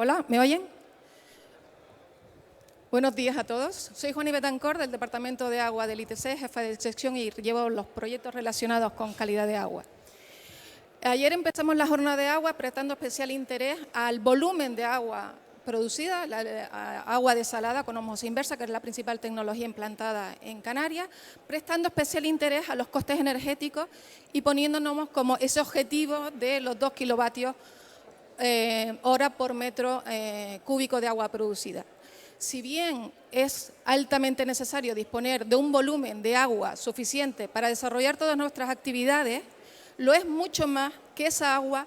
Hola, ¿me oyen? Buenos días a todos. Soy Juani Betancor del Departamento de Agua del ITC, jefa de sección y llevo los proyectos relacionados con calidad de agua. Ayer empezamos la jornada de agua prestando especial interés al volumen de agua producida, agua desalada con osmosis inversa, que es la principal tecnología implantada en Canarias, prestando especial interés a los costes energéticos y poniéndonos como ese objetivo de los 2 kilovatios hora por metro cúbico de agua producida. Si bien es altamente necesario disponer de un volumen de agua suficiente para desarrollar todas nuestras actividades, lo es mucho más que esa agua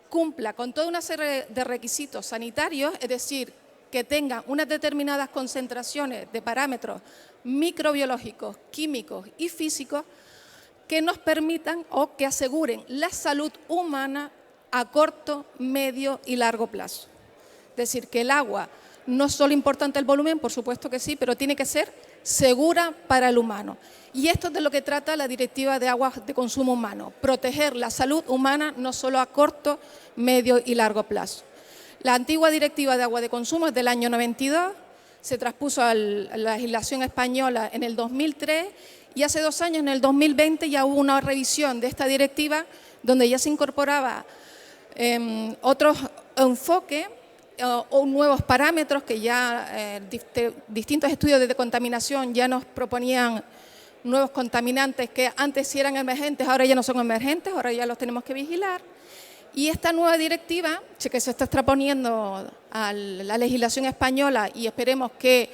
cumpla con toda una serie de requisitos sanitarios, es decir, que tenga unas determinadas concentraciones de parámetros microbiológicos, químicos y físicos que nos permitan o que aseguren la salud humana a corto, medio y largo plazo. Es decir, que el agua no es solo importante el volumen, por supuesto que sí, pero tiene que ser segura para el humano. Y esto es de lo que trata la Directiva de Aguas de Consumo Humano, proteger la salud humana no solo a corto, medio y largo plazo. La antigua Directiva de Agua de Consumo es del año 92, se traspuso a la legislación española en el 2003 y hace 2 años, en el 2020, ya hubo una revisión de esta directiva donde ya se incorporaba otros enfoques o nuevos parámetros que ya distintos estudios de decontaminación ya nos proponían nuevos contaminantes que antes sí eran emergentes, ahora ya no son emergentes, ahora ya los tenemos que vigilar. Y esta nueva directiva, que se está extraponiendo a la legislación española y esperemos que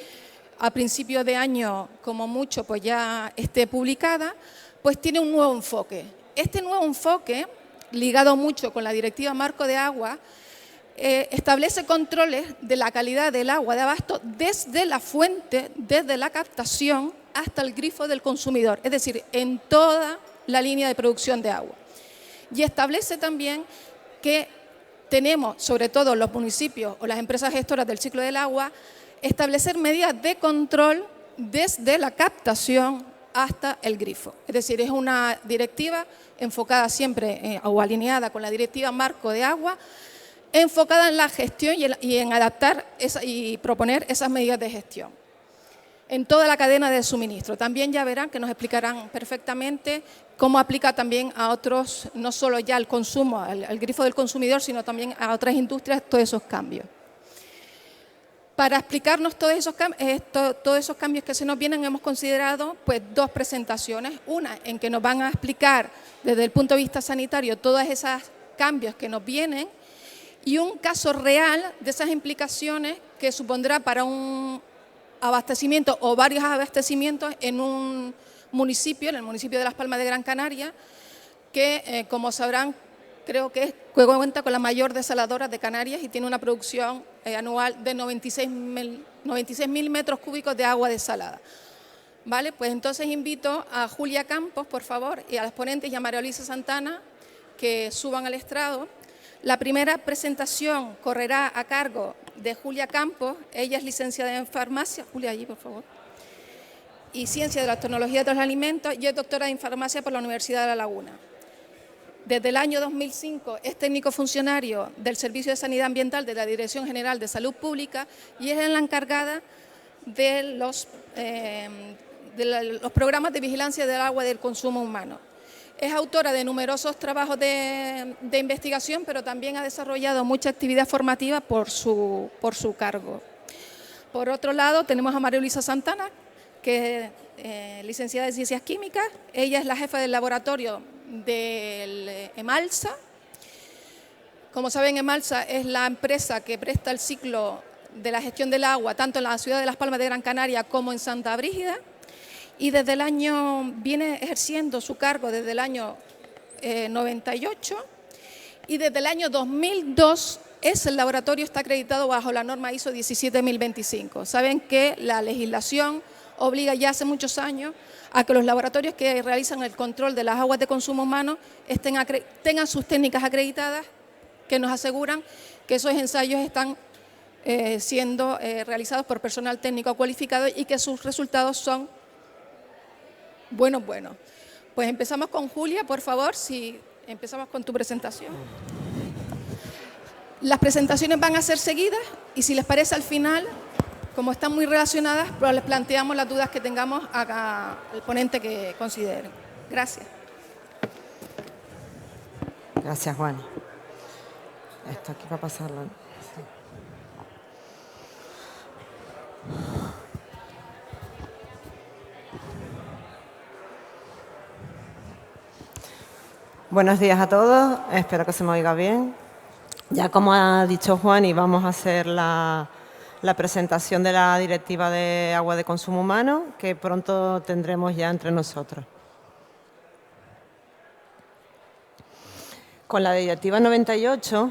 a principios de año, como mucho, pues ya esté publicada, pues tiene un nuevo enfoque. Este nuevo enfoque, ligado mucho con la Directiva Marco de Agua, establece controles de la calidad del agua de abasto desde la fuente, desde la captación hasta el grifo del consumidor, es decir, en toda la línea de producción de agua. Y establece también que tenemos, sobre todo los municipios o las empresas gestoras del ciclo del agua, establecer medidas de control desde la captación hasta el grifo. Es decir, es una directiva enfocada siempre o alineada con la Directiva Marco de Agua, enfocada en la gestión y en adaptar y proponer esas medidas de gestión en toda la cadena de suministro. También ya verán que nos explicarán perfectamente cómo aplica también a otros, no solo ya al consumo, al grifo del consumidor, sino también a otras industrias, todos esos cambios. Para explicarnos todos esos cambios que se nos vienen, hemos considerado pues 2 presentaciones. Una en que nos van a explicar desde el punto de vista sanitario todos esos cambios que nos vienen y un caso real de esas implicaciones que supondrá para un abastecimiento o varios abastecimientos en un municipio, en el municipio de Las Palmas de Gran Canaria, que como sabrán, creo que cuenta con la mayor desaladora de Canarias y tiene una producción anual de 96.000 metros cúbicos de agua desalada. ¿Vale? Pues entonces invito a Julia Campos, por favor, y a las ponentes y a María Luisa Santana que suban al estrado. La primera presentación correrá a cargo de Julia Campos. Ella es licenciada en farmacia. Julia, allí, por favor. Y ciencia de la tecnología de los alimentos y es doctora en farmacia por la Universidad de La Laguna. Desde el año 2005 es técnico funcionario del Servicio de Sanidad Ambiental de la Dirección General de Salud Pública y es la encargada de los programas de vigilancia del agua y del consumo humano. Es autora de numerosos trabajos de investigación, pero también ha desarrollado mucha actividad formativa por su cargo. Por otro lado, tenemos a María Luisa Santana, que es licenciada en Ciencias Químicas. Ella es la jefa del laboratorio del EMALSA. Como saben, EMALSA es la empresa que presta el ciclo de la gestión del agua, tanto en la ciudad de Las Palmas de Gran Canaria como en Santa Brígida. Y desde el año, viene ejerciendo su cargo desde el año 98 y desde el año 2002 el laboratorio está acreditado bajo la norma ISO 17025. Saben que la legislación obliga ya hace muchos años a que los laboratorios que realizan el control de las aguas de consumo humano tengan sus técnicas acreditadas que nos aseguran que esos ensayos están siendo realizados por personal técnico cualificado y que sus resultados son bueno. Pues empezamos con Julia, por favor, si empezamos con tu presentación. Las presentaciones van a ser seguidas y si les parece al final, como están muy relacionadas, pues les planteamos las dudas que tengamos al ponente que consideren. Gracias. Gracias, Juan. Esto aquí va a pasarlo. Sí. Buenos días a todos, espero que se me oiga bien. Ya como ha dicho Juan, y vamos a hacer la presentación de la Directiva de Agua de Consumo Humano, que pronto tendremos ya entre nosotros. Con la Directiva 98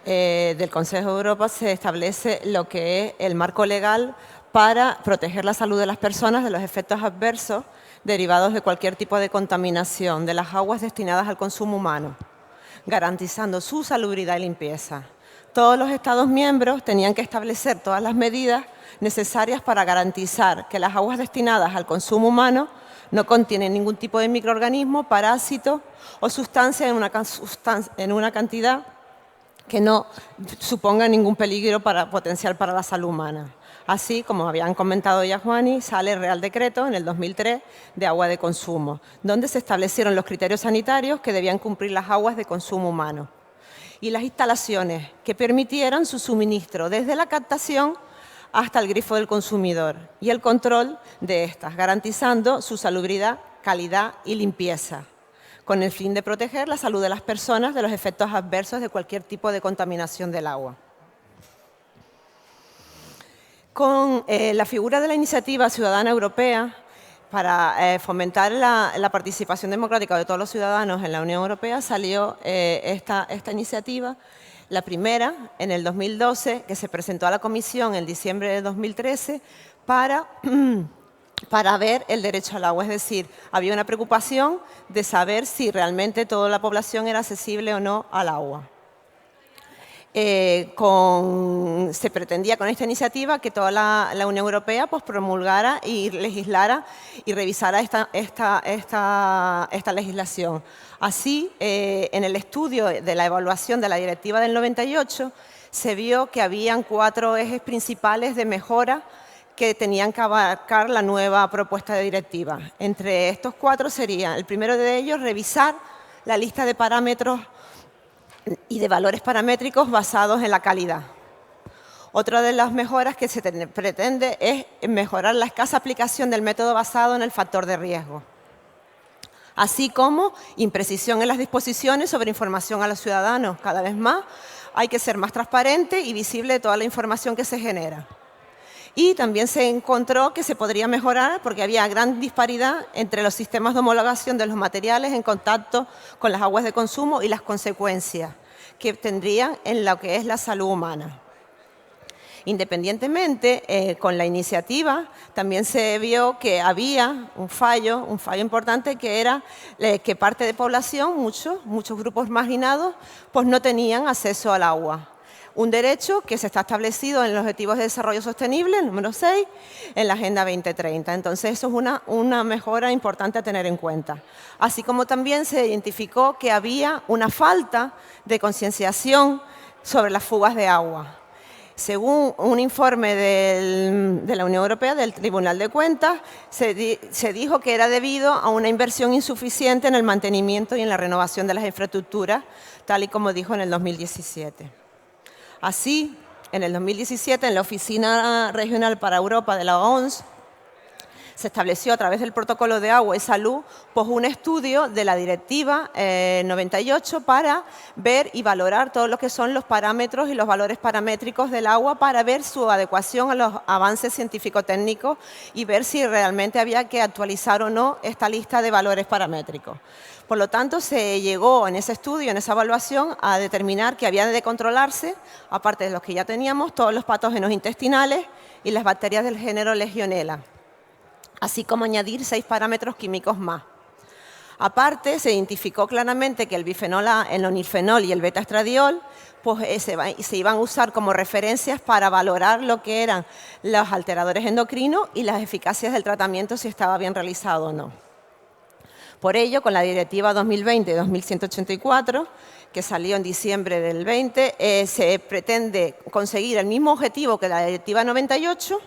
del Consejo de Europa se establece lo que es el marco legal para proteger la salud de las personas de los efectos adversos derivados de cualquier tipo de contaminación de las aguas destinadas al consumo humano, garantizando su salubridad y limpieza. Todos los Estados miembros tenían que establecer todas las medidas necesarias para garantizar que las aguas destinadas al consumo humano no contienen ningún tipo de microorganismo, parásito o sustancia en una cantidad que no suponga ningún peligro potencial para la salud humana. Así, como habían comentado ya Juani, sale el Real Decreto en el 2003 de agua de consumo, donde se establecieron los criterios sanitarios que debían cumplir las aguas de consumo humano y las instalaciones que permitieran su suministro desde la captación hasta el grifo del consumidor y el control de estas, garantizando su salubridad, calidad y limpieza, con el fin de proteger la salud de las personas de los efectos adversos de cualquier tipo de contaminación del agua. Con la figura de la Iniciativa Ciudadana Europea, para fomentar la participación democrática de todos los ciudadanos en la Unión Europea, salió esta iniciativa, la primera en el 2012, que se presentó a la Comisión en diciembre de 2013, para ver el derecho al agua. Es decir, había una preocupación de saber si realmente toda la población era accesible o no al agua. Se pretendía con esta iniciativa que toda la Unión Europea pues, promulgara y legislara y revisara esta legislación. Así, en el estudio de la evaluación de la Directiva del 98, se vio que habían 4 ejes principales de mejora que tenían que abarcar la nueva propuesta de directiva. Entre estos 4 sería, el primero de ellos, revisar la lista de parámetros y de valores paramétricos basados en la calidad. Otra de las mejoras que se pretende es mejorar la escasa aplicación del método basado en el factor de riesgo, así como imprecisión en las disposiciones sobre información a los ciudadanos. Cada vez más hay que ser más transparente y visible de toda la información que se genera. Y también se encontró que se podría mejorar porque había gran disparidad entre los sistemas de homologación de los materiales en contacto con las aguas de consumo y las consecuencias que tendrían en lo que es la salud humana. Independientemente, con la iniciativa también se vio que había un fallo importante, que era que parte de población, muchos grupos marginados, pues no tenían acceso al agua. Un derecho que se está establecido en los Objetivos de Desarrollo Sostenible, número 6, en la Agenda 2030. Entonces, eso es una mejora importante a tener en cuenta. Así como también se identificó que había una falta de concienciación sobre las fugas de agua. Según un informe de la Unión Europea, del Tribunal de Cuentas, se dijo que era debido a una inversión insuficiente en el mantenimiento y en la renovación de las infraestructuras, tal y como dijo en el 2017. Así, en el 2017, en la Oficina Regional para Europa de la OMS, se estableció a través del Protocolo de Agua y Salud pues, un estudio de la Directiva 98 para ver y valorar todo lo que son los parámetros y los valores paramétricos del agua, para ver su adecuación a los avances científico-técnicos y ver si realmente había que actualizar o no esta lista de valores paramétricos. Por lo tanto, se llegó en ese estudio, en esa evaluación, a determinar que había de controlarse, aparte de los que ya teníamos, todos los patógenos intestinales y las bacterias del género Legionella, así como añadir 6 parámetros químicos más. Aparte, se identificó claramente que el bifenol A, el nonilfenol y el beta-estradiol pues, se iban a usar como referencias para valorar lo que eran los alteradores endocrinos y las eficacias del tratamiento, si estaba bien realizado o no. Por ello, con la Directiva 2020-2184, que salió en diciembre del 20, se pretende conseguir el mismo objetivo que la Directiva 98,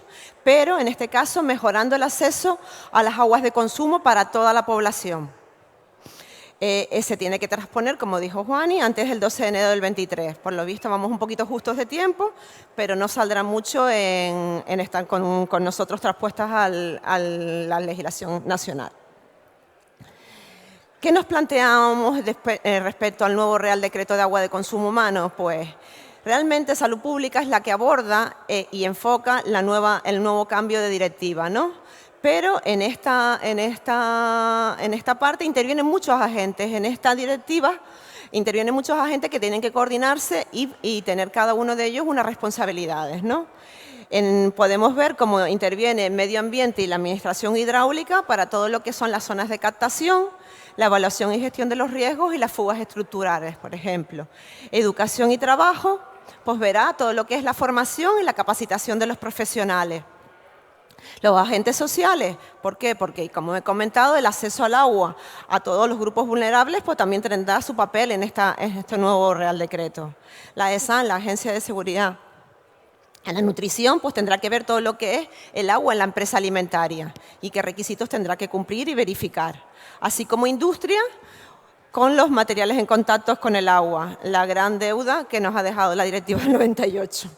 pero en este caso mejorando el acceso a las aguas de consumo para toda la población. Se tiene que transponer, como dijo Juani, antes del 12 de enero del 23. Por lo visto vamos un poquito justos de tiempo, pero no saldrá mucho en estar con nosotros traspuestas a la legislación nacional. ¿Qué nos planteamos respecto al nuevo Real Decreto de Agua de Consumo Humano? Pues realmente Salud Pública es la que aborda y enfoca el nuevo cambio de directiva, ¿no? Pero en esta parte intervienen muchos agentes. En esta directiva intervienen muchos agentes que tienen que coordinarse y tener cada uno de ellos unas responsabilidades, ¿no? Podemos ver cómo interviene el medio ambiente y la administración hidráulica para todo lo que son las zonas de captación, la evaluación y gestión de los riesgos y las fugas estructurales, por ejemplo. Educación y trabajo, pues verá todo lo que es la formación y la capacitación de los profesionales. Los agentes sociales, ¿por qué? Porque, como he comentado, el acceso al agua a todos los grupos vulnerables pues también tendrá su papel en este nuevo Real Decreto. La ESAN, la Agencia de Seguridad. En la nutrición pues tendrá que ver todo lo que es el agua en la empresa alimentaria y qué requisitos tendrá que cumplir y verificar. Así como industria, con los materiales en contacto con el agua, la gran deuda que nos ha dejado la Directiva 98.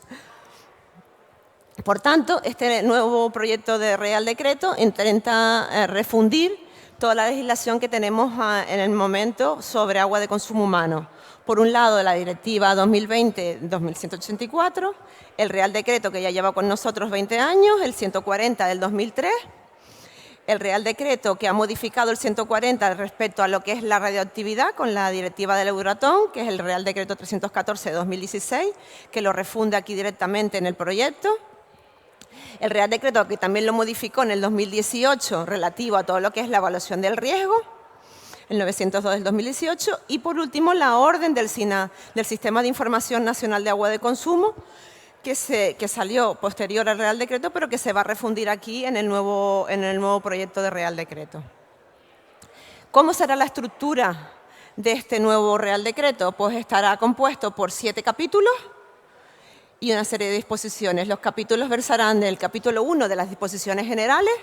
Por tanto, este nuevo proyecto de Real Decreto intenta refundir toda la legislación que tenemos en el momento sobre agua de consumo humano. Por un lado, la Directiva 2020-2184, el Real Decreto que ya lleva con nosotros 20 años, el 140 del 2003, el Real Decreto que ha modificado el 140 respecto a lo que es la radioactividad con la Directiva del Euratom, que es el Real Decreto 314 de 2016, que lo refunde aquí directamente en el proyecto. El Real Decreto que también lo modificó en el 2018 relativo a todo lo que es la evaluación del riesgo, el 902 del 2018, y por último la orden del SINA, del Sistema de Información Nacional de Agua de Consumo, que salió posterior al Real Decreto, pero que se va a refundir aquí en el nuevo proyecto de Real Decreto. ¿Cómo será la estructura de este nuevo Real Decreto? Pues estará compuesto por 7 capítulos, y una serie de disposiciones. Los capítulos versarán del capítulo 1 de las disposiciones generales,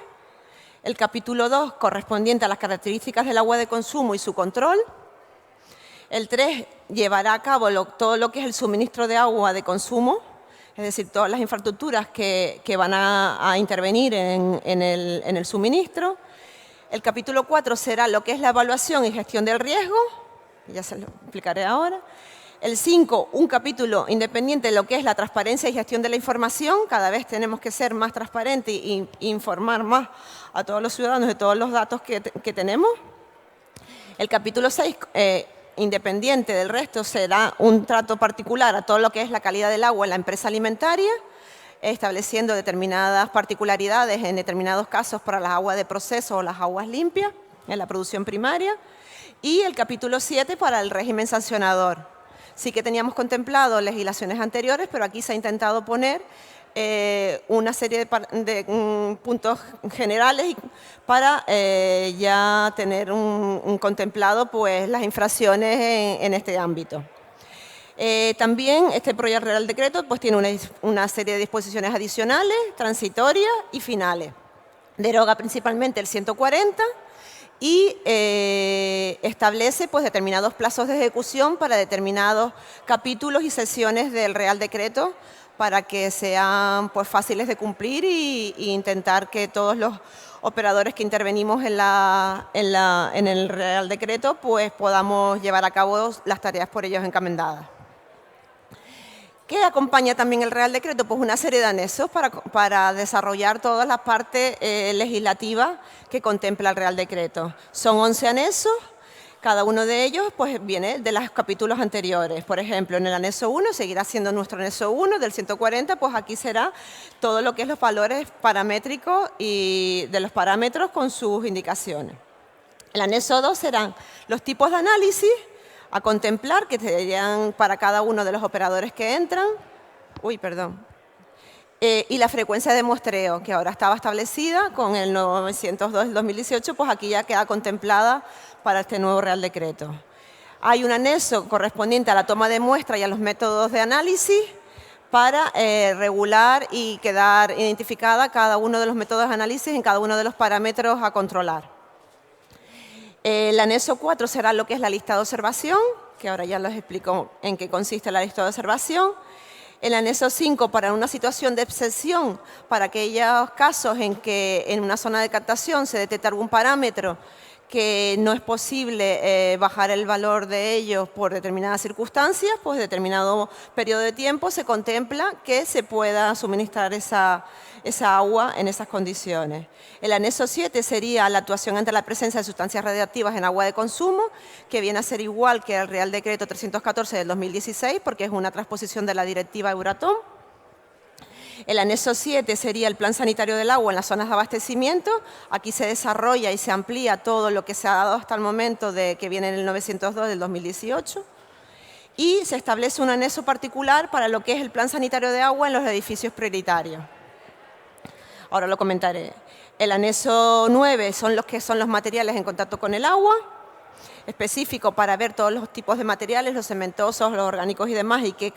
el capítulo 2 correspondiente a las características del agua de consumo y su control, el 3 llevará a cabo todo lo que es el suministro de agua de consumo, es decir, todas las infraestructuras que van a intervenir en el suministro. El capítulo 4 será lo que es la evaluación y gestión del riesgo, ya se lo explicaré ahora. El 5, un capítulo independiente de lo que es la transparencia y gestión de la información. Cada vez tenemos que ser más transparentes e informar más a todos los ciudadanos de todos los datos que tenemos. El capítulo 6, independiente del resto, será un trato particular a todo lo que es la calidad del agua en la empresa alimentaria, estableciendo determinadas particularidades en determinados casos para las aguas de proceso o las aguas limpias en la producción primaria. Y el capítulo 7 para el régimen sancionador. Sí que teníamos contemplado legislaciones anteriores, pero aquí se ha intentado poner una serie de puntos generales para ya tener contemplado pues, las infracciones en este ámbito. También este proyecto Real Decreto pues, tiene una serie de disposiciones adicionales, transitorias y finales. Deroga principalmente el 140, y establece pues, determinados plazos de ejecución para determinados capítulos y sesiones del Real Decreto para que sean pues, fáciles de cumplir e intentar que todos los operadores que intervenimos en el Real Decreto pues, podamos llevar a cabo las tareas por ellos encomendadas. ¿Qué acompaña también el Real Decreto? Pues una serie de anexos para desarrollar todas las partes legislativas que contempla el Real Decreto. Son 11 anexos, cada uno de ellos pues, viene de los capítulos anteriores. Por ejemplo, en el anexo 1 seguirá siendo nuestro anexo 1 del 140, pues aquí será todo lo que es los valores paramétricos y de los parámetros con sus indicaciones. El anexo 2 serán los tipos de análisis a contemplar, que serían para cada uno de los operadores que entran. Y la frecuencia de muestreo, que ahora estaba establecida con el 902 del 2018, pues aquí ya queda contemplada para este nuevo Real Decreto. Hay un anexo correspondiente a la toma de muestra y a los métodos de análisis para regular y quedar identificada cada uno de los métodos de análisis en cada uno de los parámetros a controlar. El anexo 4 será lo que es la lista de observación, que ahora ya les explico en qué consiste la lista de observación. El anexo 5 para una situación de excepción, para aquellos casos en que en una zona de captación se detecta algún parámetro que no es posible bajar el valor de ellos por determinadas circunstancias, pues determinado periodo de tiempo se contempla que se pueda suministrar esa agua en esas condiciones. El anexo 7 sería la actuación ante la presencia de sustancias radiactivas en agua de consumo, que viene a ser igual que el Real Decreto 314 del 2016, porque es una transposición de la directiva Euratom. El anexo 7 sería el plan sanitario del agua en las zonas de abastecimiento. Aquí se desarrolla y se amplía todo lo que se ha dado hasta el momento de que viene en el 902 del 2018. Y se establece un anexo particular para lo que es el plan sanitario de agua en los edificios prioritarios. Ahora lo comentaré. El anexo 9 son los materiales en contacto con el agua, específico para ver todos los tipos de materiales, los cementosos, los orgánicos y demás, y qué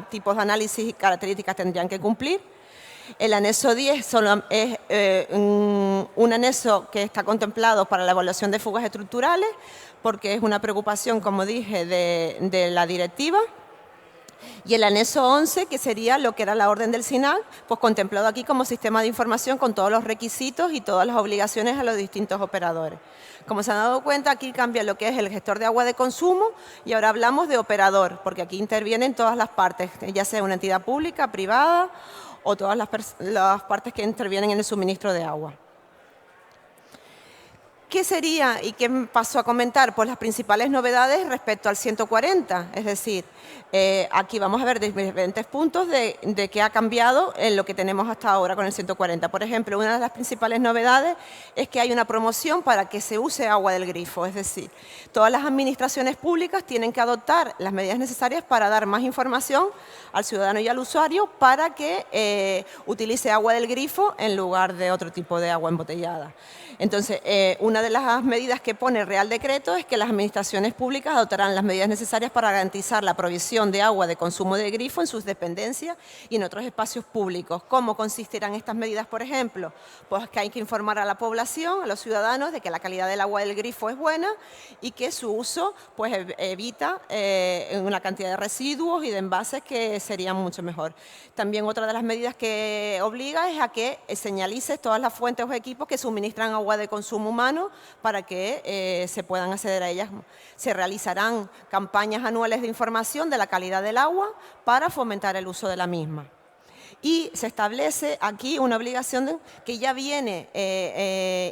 tipos de análisis y características tendrían que cumplir. El anexo 10 es un anexo que está contemplado para la evaluación de fugas estructurales, porque es una preocupación, como dije, de la directiva. Y el anexo 11, que sería lo que era la orden del SINAG, pues contemplado aquí como sistema de información con todos los requisitos y todas las obligaciones a los distintos operadores. Como se han dado cuenta, aquí cambia lo que es el gestor de agua de consumo y ahora hablamos de operador, porque aquí intervienen todas las partes, ya sea una entidad pública, privada o todas las partes que intervienen en el suministro de agua. ¿Qué sería y qué paso a comentar? Pues las principales novedades respecto al 140, es decir, aquí vamos a ver diferentes puntos de qué ha cambiado en lo que tenemos hasta ahora con el 140. Por ejemplo, una de las principales novedades es que hay una promoción para que se use agua del grifo, es decir, todas las administraciones públicas tienen que adoptar las medidas necesarias para dar más información al ciudadano y al usuario para que utilice agua del grifo en lugar de otro tipo de agua embotellada. Entonces, una de las medidas que pone el Real Decreto es que las administraciones públicas adoptarán las medidas necesarias para garantizar la provisión de agua de consumo de grifo en sus dependencias y en otros espacios públicos. ¿Cómo consistirán estas medidas, por ejemplo? Pues que hay que informar a la población, a los ciudadanos, de que la calidad del agua del grifo es buena y que su uso pues, evita una cantidad de residuos y de envases que serían mucho mejor. También otra de las medidas que obliga es a que señalice todas las fuentes o equipos que suministran agua de consumo humano para que se puedan acceder a ellas. Se realizarán campañas anuales de información de la calidad del agua para fomentar el uso de la misma. Y se establece aquí una obligación que ya viene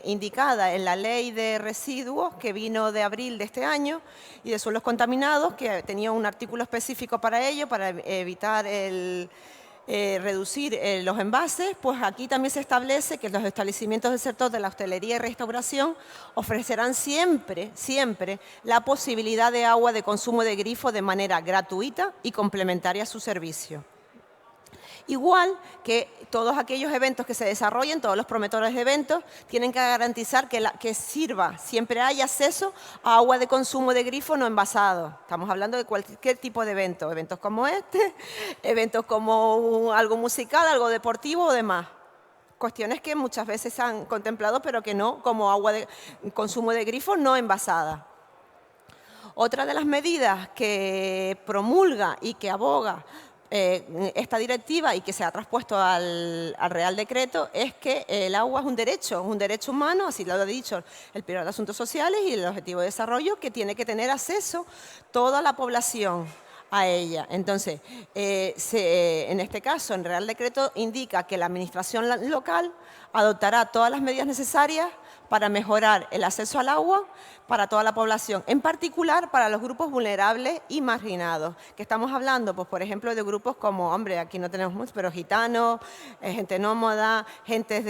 indicada en la Ley de Residuos, que vino de abril de este año, y de suelos contaminados, que tenía un artículo específico para ello, para evitar reducir los envases. Pues aquí también se establece que los establecimientos del sector de la hostelería y restauración ofrecerán siempre la posibilidad de agua de consumo de grifo de manera gratuita y complementaria a su servicio. Igual que todos aquellos eventos que se desarrollen, todos los promotores de eventos, tienen que garantizar que siempre haya acceso a agua de consumo de grifo no envasado. Estamos hablando de cualquier tipo de evento, eventos como este, eventos como algo musical, algo deportivo o demás. Cuestiones que muchas veces se han contemplado, pero que no, como agua de consumo de grifo no envasada. Otra de las medidas que promulga y que aboga esta directiva y que se ha traspuesto al Real Decreto es que el agua es un derecho humano, así lo ha dicho el Pilar de Asuntos Sociales y el Objetivo de Desarrollo, que tiene que tener acceso toda la población a ella. Entonces, en este caso, el Real Decreto indica que la administración local adoptará todas las medidas necesarias para mejorar el acceso al agua para toda la población, en particular para los grupos vulnerables y marginados, que estamos hablando, pues, por ejemplo, de grupos como, hombre, aquí no tenemos muchos, pero gitanos, gente nómada, gente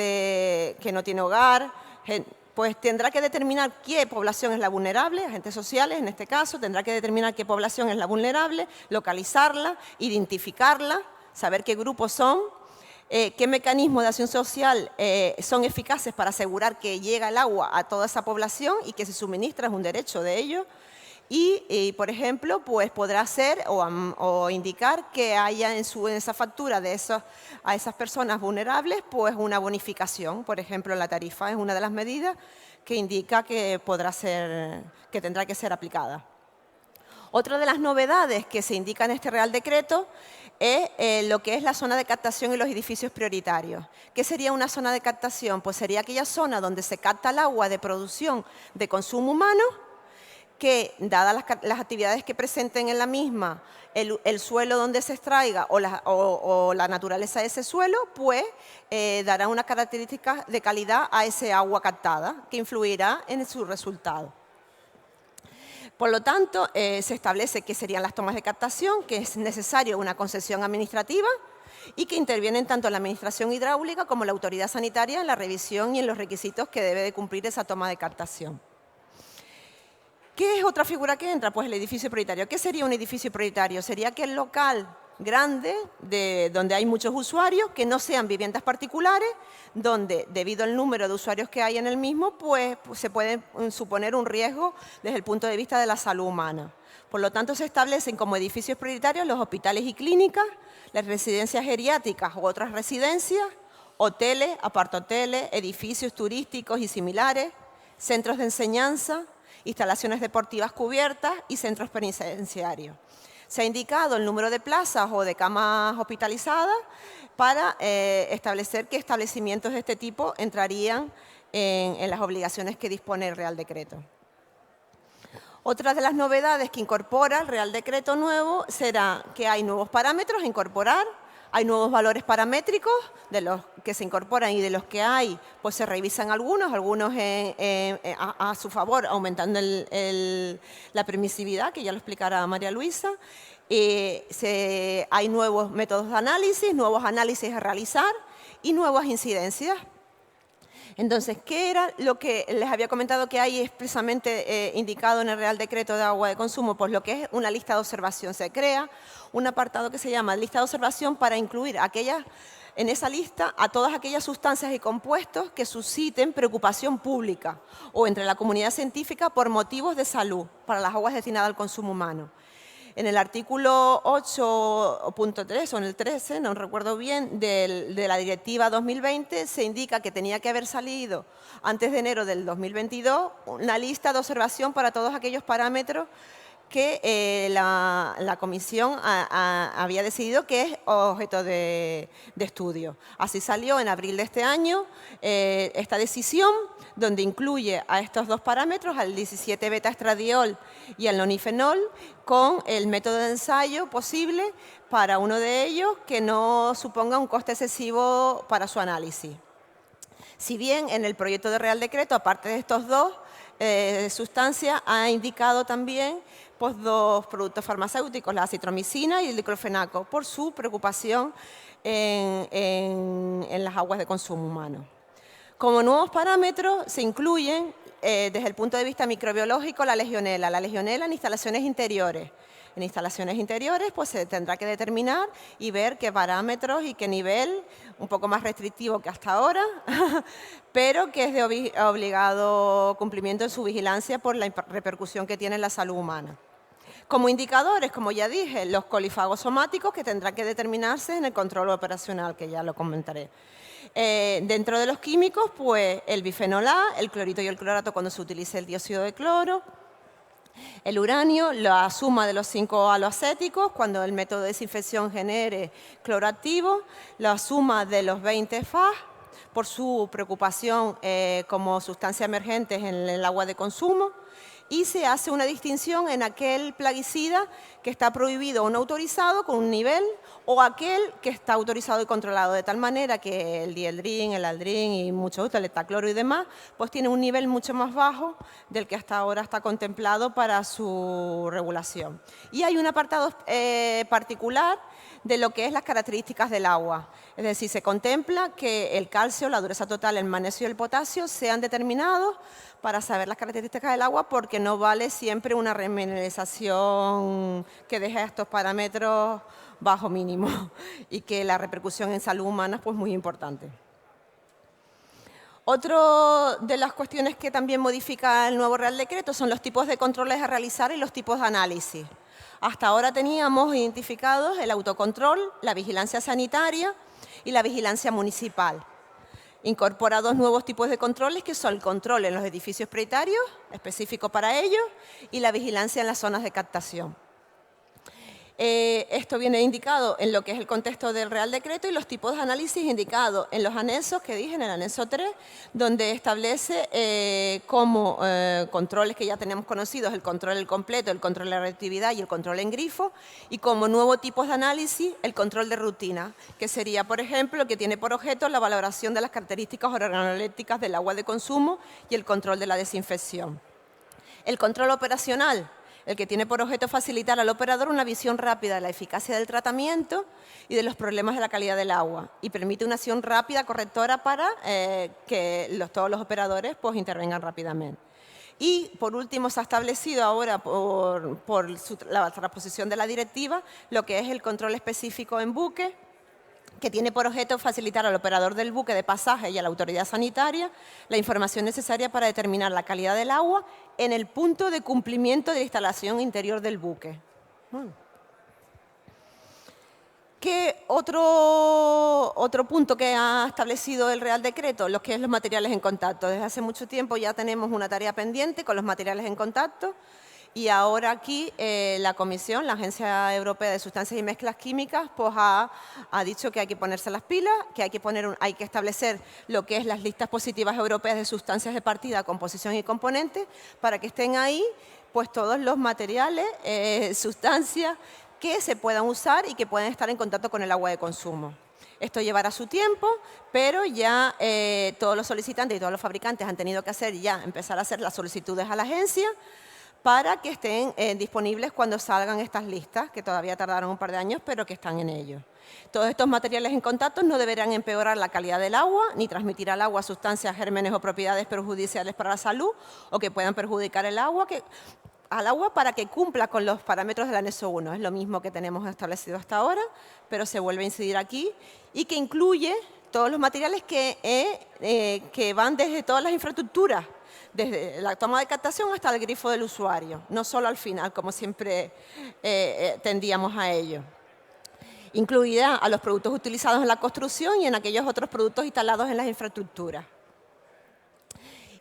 que no tiene hogar, pues tendrá que determinar qué población es la vulnerable, agentes sociales en este caso, tendrá que determinar qué población es la vulnerable, localizarla, identificarla, saber qué grupos son, qué mecanismos de acción social son eficaces para asegurar que llega el agua a toda esa población y que se suministra, es un derecho de ellos. Y, por ejemplo, pues podrá ser o indicar que haya en esa factura a esas personas vulnerables pues una bonificación. Por ejemplo, la tarifa es una de las medidas que indica que que tendrá que ser aplicada. Otra de las novedades que se indica en este Real Decreto es lo que es la zona de captación y los edificios prioritarios. ¿Qué sería una zona de captación? Pues sería aquella zona donde se capta el agua de producción de consumo humano, que, dadas las actividades que presenten en la misma, el suelo donde se extraiga o la naturaleza de ese suelo, pues dará unas características de calidad a ese agua captada, que influirá en su resultado. Por lo tanto, se establece qué serían las tomas de captación, que es necesario una concesión administrativa y que intervienen tanto la Administración hidráulica como la autoridad sanitaria en la revisión y en los requisitos que debe de cumplir esa toma de captación. ¿Qué es otra figura que entra? Pues el edificio prioritario. ¿Qué sería un edificio prioritario? Sería aquel local grande donde hay muchos usuarios, que no sean viviendas particulares, donde debido al número de usuarios que hay en el mismo, pues se puede suponer un riesgo desde el punto de vista de la salud humana. Por lo tanto, se establecen como edificios prioritarios los hospitales y clínicas, las residencias geriátricas u otras residencias, hoteles, apartahoteles, edificios turísticos y similares, centros de enseñanza, instalaciones deportivas cubiertas y centros penitenciarios. Se ha indicado el número de plazas o de camas hospitalizadas para establecer qué establecimientos de este tipo entrarían en las obligaciones que dispone el Real Decreto. Otra de las novedades que incorpora el Real Decreto nuevo será que hay nuevos parámetros a incorporar, hay nuevos valores paramétricos de los que se incorporan y de los que hay, pues se revisan algunos a su favor, aumentando la permisividad, que ya lo explicará María Luisa. Hay nuevos métodos de análisis, nuevos análisis a realizar y nuevas incidencias. Entonces, ¿qué era lo que les había comentado que hay expresamente indicado en el Real Decreto de Agua de Consumo? Pues lo que es una lista de observación. Se crea un apartado que se llama lista de observación para incluir en esa lista a todas aquellas sustancias y compuestos que susciten preocupación pública o entre la comunidad científica por motivos de salud para las aguas destinadas al consumo humano. En el artículo 8.3 o en el 13, no recuerdo bien, de la Directiva 2020 se indica que tenía que haber salido antes de enero del 2022 una lista de observación para todos aquellos parámetros que la Comisión había decidido que es objeto de estudio. Así salió en abril de este año esta decisión, donde incluye a estos dos parámetros, al 17-beta-estradiol y al nonifenol, con el método de ensayo posible para uno de ellos que no suponga un coste excesivo para su análisis. Si bien en el proyecto de Real Decreto, aparte de estos dos sustancias, ha indicado también pues, dos productos farmacéuticos, la acitromicina y el diclofenaco, por su preocupación en las aguas de consumo humano. Como nuevos parámetros se incluyen, desde el punto de vista microbiológico, la legionela en instalaciones interiores. En instalaciones interiores pues, se tendrá que determinar y ver qué parámetros y qué nivel, un poco más restrictivo que hasta ahora, pero que es de obligado cumplimiento en su vigilancia por la repercusión que tiene en la salud humana. Como indicadores, como ya dije, los colifagos somáticos que tendrán que determinarse en el control operacional, que ya lo comentaré. Dentro de los químicos, pues el bifenol A, el clorito y el clorato cuando se utilice el dióxido de cloro, el uranio, la suma de los 5 haloacéticos cuando el método de desinfección genere cloro activo, la suma de los 20 FAS por su preocupación como sustancias emergentes en el agua de consumo, y se hace una distinción en aquel plaguicida que está prohibido o no autorizado con un nivel o aquel que está autorizado y controlado, de tal manera que el dieldrin, el aldrin y muchos otros, el heptacloro y demás, pues tienen un nivel mucho más bajo del que hasta ahora está contemplado para su regulación. Y hay un apartado particular de lo que es las características del agua. Es decir, se contempla que el calcio, la dureza total, el magnesio y el potasio sean determinados para saber las características del agua, porque no vale siempre una remineralización que deje estos parámetros bajo mínimo y que la repercusión en salud humana pues muy importante. Otra de las cuestiones que también modifica el nuevo Real Decreto son los tipos de controles a realizar y los tipos de análisis. Hasta ahora teníamos identificados el autocontrol, la vigilancia sanitaria y la vigilancia municipal. Incorpora dos nuevos tipos de controles que son el control en los edificios prioritarios, específico para ellos, y la vigilancia en las zonas de captación. Esto viene indicado en lo que es el contexto del Real Decreto y los tipos de análisis indicados en los anexos que dije, en el anexo 3, donde establece como controles que ya tenemos conocidos, el control del completo, el control de la reactividad y el control en grifo, y como nuevos tipos de análisis, el control de rutina, que sería, por ejemplo, el que tiene por objeto la valoración de las características organolépticas del agua de consumo y el control de la desinfección. El control operacional, el que tiene por objeto facilitar al operador una visión rápida de la eficacia del tratamiento y de los problemas de la calidad del agua y permite una acción rápida, correctora para que todos los operadores pues, intervengan rápidamente. Y, por último, se ha establecido ahora por la transposición de la directiva lo que es el control específico en buque, que tiene por objeto facilitar al operador del buque de pasaje y a la autoridad sanitaria la información necesaria para determinar la calidad del agua en el punto de cumplimiento de la instalación interior del buque. ¿Qué otro punto que ha establecido el Real Decreto? Lo que es los materiales en contacto. Desde hace mucho tiempo ya tenemos una tarea pendiente con los materiales en contacto. Y ahora aquí la Comisión, la Agencia Europea de Sustancias y Mezclas Químicas, pues ha dicho que hay que ponerse las pilas, que hay que establecer lo que es las listas positivas europeas de sustancias de partida, composición y componentes, para que estén ahí pues todos los materiales, sustancias que se puedan usar y que puedan estar en contacto con el agua de consumo. Esto llevará su tiempo, pero ya todos los solicitantes y todos los fabricantes han tenido que empezar a hacer las solicitudes a la agencia, para que estén disponibles cuando salgan estas listas, que todavía tardaron un par de años, pero que están en ello. Todos estos materiales en contacto no deberán empeorar la calidad del agua, ni transmitir al agua sustancias, gérmenes o propiedades perjudiciales para la salud, o que puedan perjudicar al agua para que cumpla con los parámetros del anexo 1. Es lo mismo que tenemos establecido hasta ahora, pero se vuelve a incidir aquí, y que incluye todos los materiales que van desde todas las infraestructuras, desde la toma de captación hasta el grifo del usuario, no solo al final, como siempre tendíamos a ello. Incluirá a los productos utilizados en la construcción y en aquellos otros productos instalados en las infraestructuras.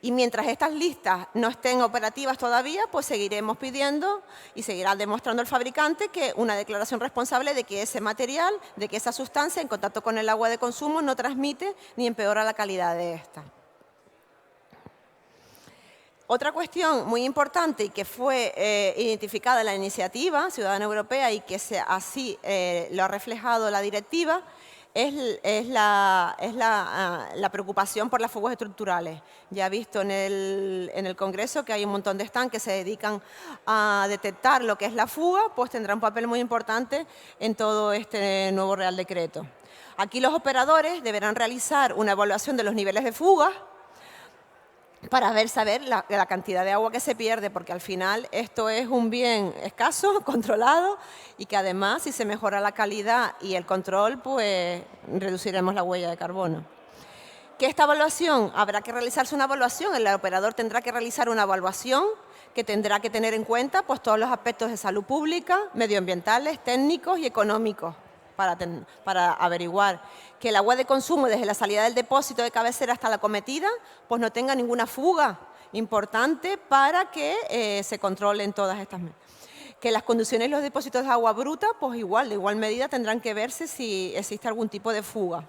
Y mientras estas listas no estén operativas todavía, pues seguiremos pidiendo y seguirá demostrando el fabricante que una declaración responsable de que ese material, de que esa sustancia en contacto con el agua de consumo no transmite ni empeora la calidad de esta. Otra cuestión muy importante y que fue identificada en la iniciativa ciudadana europea y que así lo ha reflejado la directiva es la preocupación por las fugas estructurales. Ya he visto en el Congreso que hay un montón de stands que se dedican a detectar lo que es la fuga, pues tendrá un papel muy importante en todo este nuevo Real Decreto. Aquí los operadores deberán realizar una evaluación de los niveles de fuga para saber la cantidad de agua que se pierde, porque al final esto es un bien escaso, controlado, y que además, si se mejora la calidad y el control, pues reduciremos la huella de carbono. ¿Qué esta evaluación? Habrá que realizarse una evaluación, el operador tendrá que realizar una evaluación que tendrá que tener en cuenta pues, todos los aspectos de salud pública, medioambientales, técnicos y económicos, para averiguar que el agua de consumo desde la salida del depósito de cabecera hasta la cometida pues no tenga ninguna fuga importante para que se controlen todas estas medidas. Que las conducciones y los depósitos de agua bruta pues de igual medida tendrán que verse si existe algún tipo de fuga.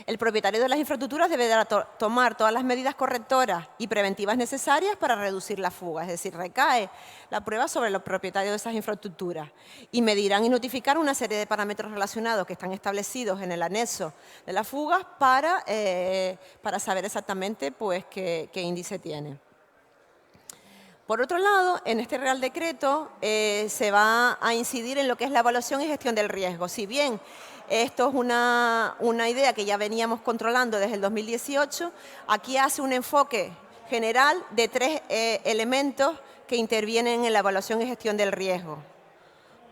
El propietario de las infraestructuras deberá tomar todas las medidas correctoras y preventivas necesarias para reducir la fuga, es decir, recae la prueba sobre los propietarios de esas infraestructuras y medirán y notificar una serie de parámetros relacionados que están establecidos en el anexo de las fugas para saber exactamente pues, qué índice tiene. Por otro lado, en este Real Decreto se va a incidir en lo que es la evaluación y gestión del riesgo. Si bien esto es una idea que ya veníamos controlando desde el 2018, aquí hace un enfoque general de 3 elementos que intervienen en la evaluación y gestión del riesgo.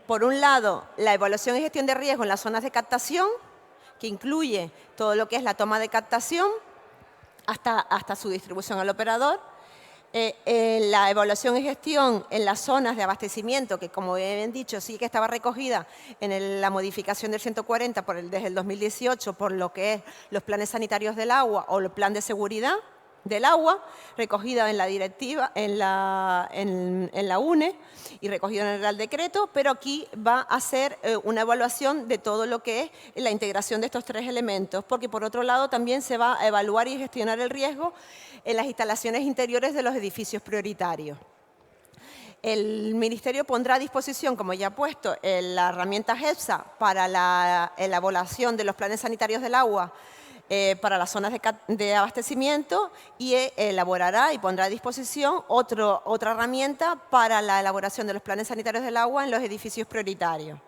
Por un lado, la evaluación y gestión de riesgo en las zonas de captación, que incluye todo lo que es la toma de captación hasta su distribución al operador. La evaluación y gestión en las zonas de abastecimiento, que como bien dicho, sí que estaba recogida en la modificación del 140 desde el 2018 por lo que es los planes sanitarios del agua o el plan de seguridad del agua, recogida en la directiva, en la UNE y recogido en el Real Decreto, pero aquí va a ser una evaluación de todo lo que es la integración de estos tres elementos, porque por otro lado también se va a evaluar y gestionar el riesgo en las instalaciones interiores de los edificios prioritarios. El Ministerio pondrá a disposición, como ya ha puesto, la herramienta GEPSA para la elaboración de los planes sanitarios del agua para las zonas de abastecimiento y elaborará y pondrá a disposición otra herramienta para la elaboración de los planes sanitarios del agua en los edificios prioritarios.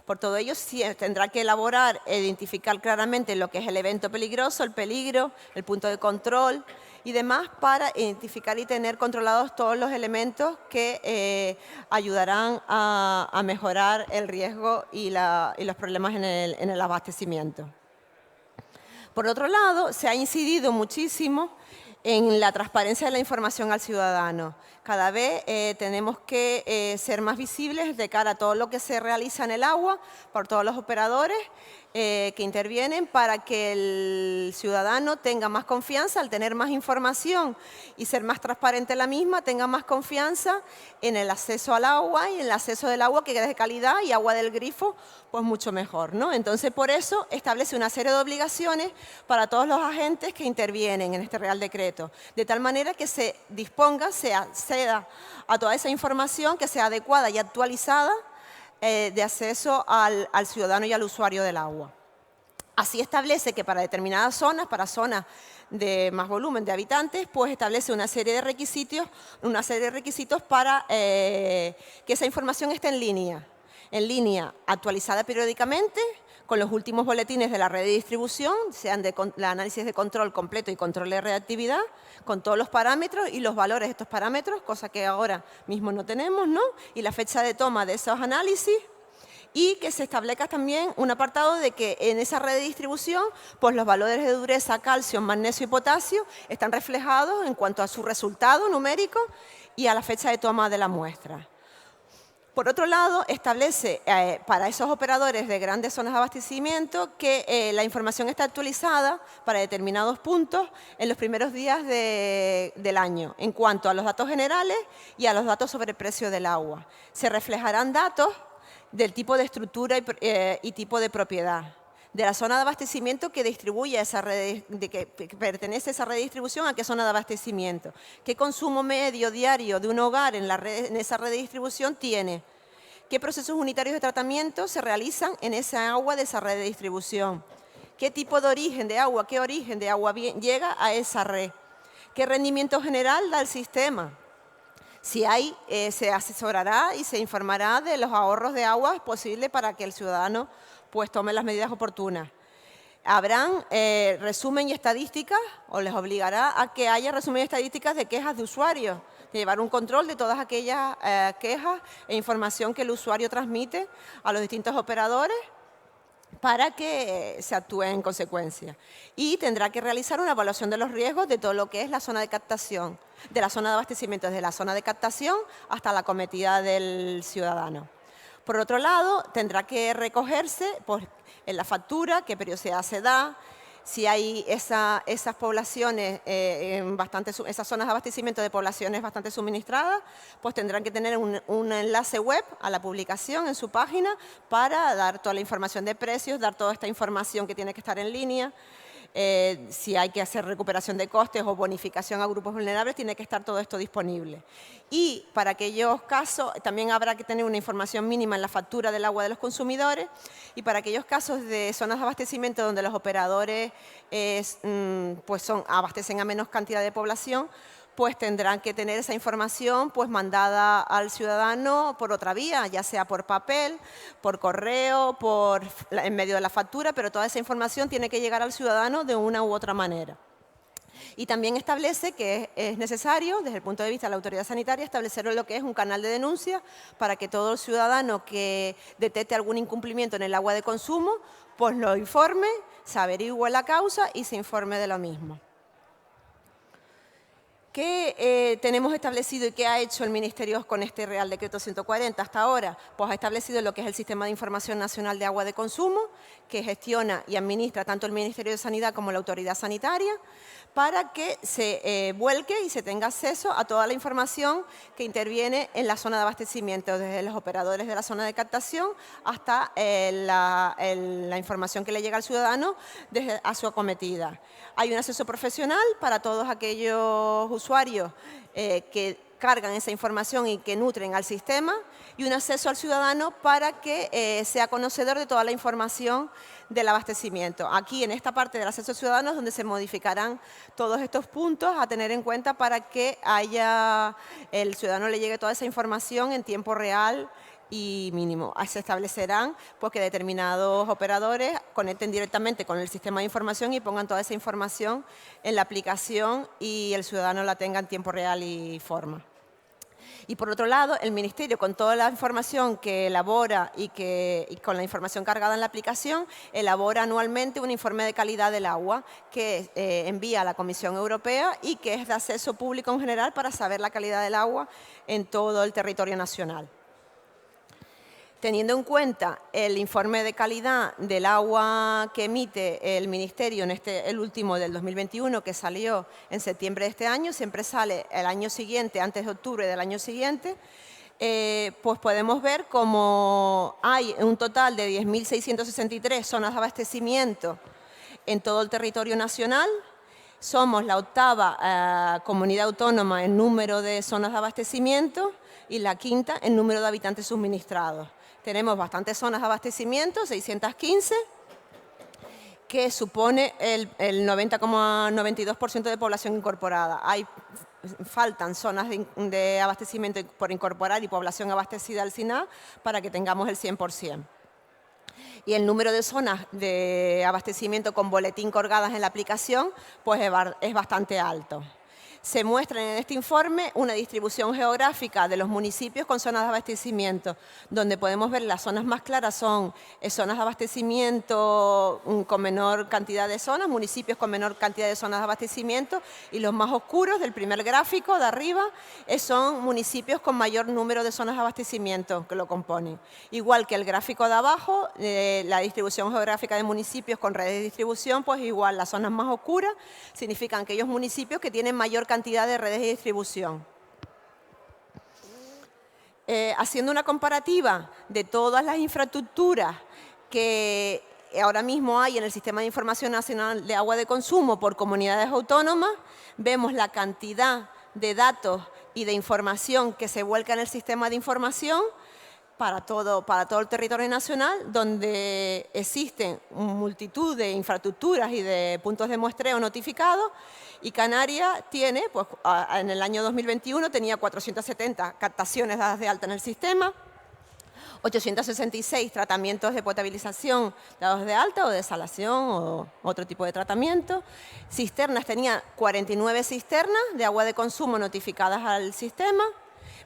Por todo ello, sí, tendrá que elaborar e identificar claramente lo que es el evento peligroso, el peligro, el punto de control y demás para identificar y tener controlados todos los elementos que ayudarán a mejorar el riesgo y los problemas en el abastecimiento. Por otro lado, se ha incidido muchísimo en la transparencia de la información al ciudadano. Cada vez tenemos que ser más visibles de cara a todo lo que se realiza en el agua por todos los operadores que intervienen para que el ciudadano tenga más confianza al tener más información y ser más transparente en la misma, tenga más confianza en el acceso al agua y en el acceso del agua que es de calidad y agua del grifo, pues mucho mejor, ¿no? Entonces, por eso establece una serie de obligaciones para todos los agentes que intervienen en este Real Decreto, de tal manera que se disponga, se acceda a toda esa información que sea adecuada y actualizada de acceso al ciudadano y al usuario del agua. Así establece que para determinadas zonas, para zonas de más volumen de habitantes, pues establece una serie de requisitos para que esa información esté en línea, actualizada periódicamente, con los últimos boletines de la red de distribución, sean de análisis de control completo y control de reactividad, con todos los parámetros y los valores de estos parámetros, cosa que ahora mismo no tenemos, ¿no? Y la fecha de toma de esos análisis, y que se establezca también un apartado de que en esa red de distribución pues los valores de dureza, calcio, magnesio y potasio están reflejados en cuanto a su resultado numérico y a la fecha de toma de la muestra. Por otro lado, establece para esos operadores de grandes zonas de abastecimiento que la información está actualizada para determinados puntos en los primeros días del año, en cuanto a los datos generales y a los datos sobre el precio del agua. Se reflejarán datos del tipo de estructura y tipo de propiedad, de la zona de abastecimiento que distribuye esa red, que pertenece a esa red de distribución, a qué zona de abastecimiento, qué consumo medio diario de un hogar en esa red de distribución tiene, qué procesos unitarios de tratamiento se realizan en esa agua de esa red de distribución, qué tipo de origen de agua, qué origen de agua llega a esa red, qué rendimiento general da el sistema. Si hay, se asesorará y se informará de los ahorros de agua posibles para que el ciudadano pues tome las medidas oportunas. Habrán resumen y estadísticas, o les obligará a que haya resumen y estadísticas de quejas de usuarios, de llevar un control de todas aquellas quejas e información que el usuario transmite a los distintos operadores para que se actúe en consecuencia. Y tendrá que realizar una evaluación de los riesgos de todo lo que es la zona de captación, de la zona de abastecimiento, desde la zona de captación hasta la acometida del ciudadano. Por otro lado, tendrá que recogerse pues, en la factura, qué periodicidad se da, si hay esas poblaciones, esas zonas de abastecimiento de poblaciones bastante suministradas, pues tendrán que tener un enlace web a la publicación en su página para dar toda la información de precios, dar toda esta información que tiene que estar en línea. Si hay que hacer recuperación de costes o bonificación a grupos vulnerables, tiene que estar todo esto disponible. Y para aquellos casos, también habrá que tener una información mínima en la factura del agua de los consumidores, y para aquellos casos de zonas de abastecimiento donde los operadores pues abastecen a menos cantidad de población, pues tendrán que tener esa información pues mandada al ciudadano por otra vía, ya sea por papel, por correo, en medio de la factura, pero toda esa información tiene que llegar al ciudadano de una u otra manera. Y también establece que es necesario, desde el punto de vista de la autoridad sanitaria, establecer lo que es un canal de denuncia para que todo ciudadano que detecte algún incumplimiento en el agua de consumo, pues lo informe, se averigüe la causa y se informe de lo mismo. ¿Qué tenemos establecido y qué ha hecho el Ministerio con este Real Decreto 140 hasta ahora? Pues ha establecido lo que es el Sistema de Información Nacional de Agua de Consumo, que gestiona y administra tanto el Ministerio de Sanidad como la Autoridad Sanitaria, para que se vuelque y se tenga acceso a toda la información que interviene en la zona de abastecimiento, desde los operadores de la zona de captación hasta la información que le llega al ciudadano desde a su acometida. Hay un acceso profesional para todos aquellos usuarios que cargan esa información y que nutren al sistema, y un acceso al ciudadano para que sea conocedor de toda la información del abastecimiento. Aquí, en esta parte del acceso ciudadano, es donde se modificarán todos estos puntos a tener en cuenta para que el ciudadano le llegue toda esa información en tiempo real y mínimo. Se establecerán pues, que determinados operadores conecten directamente con el sistema de información y pongan toda esa información en la aplicación y el ciudadano la tenga en tiempo real y forma. Y por otro lado, el Ministerio, con toda la información que elabora y con la información cargada en la aplicación, elabora anualmente un informe de calidad del agua que envía a la Comisión Europea y que es de acceso público en general para saber la calidad del agua en todo el territorio nacional. Teniendo en cuenta el informe de calidad del agua que emite el Ministerio, el último del 2021, que salió en septiembre de este año, siempre sale el año siguiente, antes de octubre del año siguiente, pues podemos ver cómo hay un total de 10.663 zonas de abastecimiento en todo el territorio nacional. Somos la octava comunidad autónoma en número de zonas de abastecimiento y la quinta en número de habitantes suministrados. Tenemos bastantes zonas de abastecimiento, 615, que supone el 90,92% de población incorporada. Faltan zonas de abastecimiento por incorporar y población abastecida al SINAP para que tengamos el 100%. Y el número de zonas de abastecimiento con boletín colgadas en la aplicación pues es bastante alto. Se muestra en este informe una distribución geográfica de los municipios con zonas de abastecimiento, donde podemos ver las zonas más claras son zonas de abastecimiento con menor cantidad de zonas, municipios con menor cantidad de zonas de abastecimiento, y los más oscuros del primer gráfico de arriba son municipios con mayor número de zonas de abastecimiento que lo componen. Igual que el gráfico de abajo, la distribución geográfica de municipios con redes de distribución, pues igual las zonas más oscuras significan aquellos municipios que tienen mayor cantidad de redes de distribución. Haciendo una comparativa de todas las infraestructuras que ahora mismo hay en el Sistema de Información Nacional de Agua de Consumo por comunidades autónomas, vemos la cantidad de datos y de información que se vuelca en el sistema de información para todo el territorio nacional, donde existen multitud de infraestructuras y de puntos de muestreo notificados, y Canarias tiene, pues, en el año 2021 tenía 470 captaciones dadas de alta en el sistema, 866 tratamientos de potabilización dados de alta o de desalación o otro tipo de tratamiento. Cisternas, tenía 49 cisternas de agua de consumo notificadas al sistema,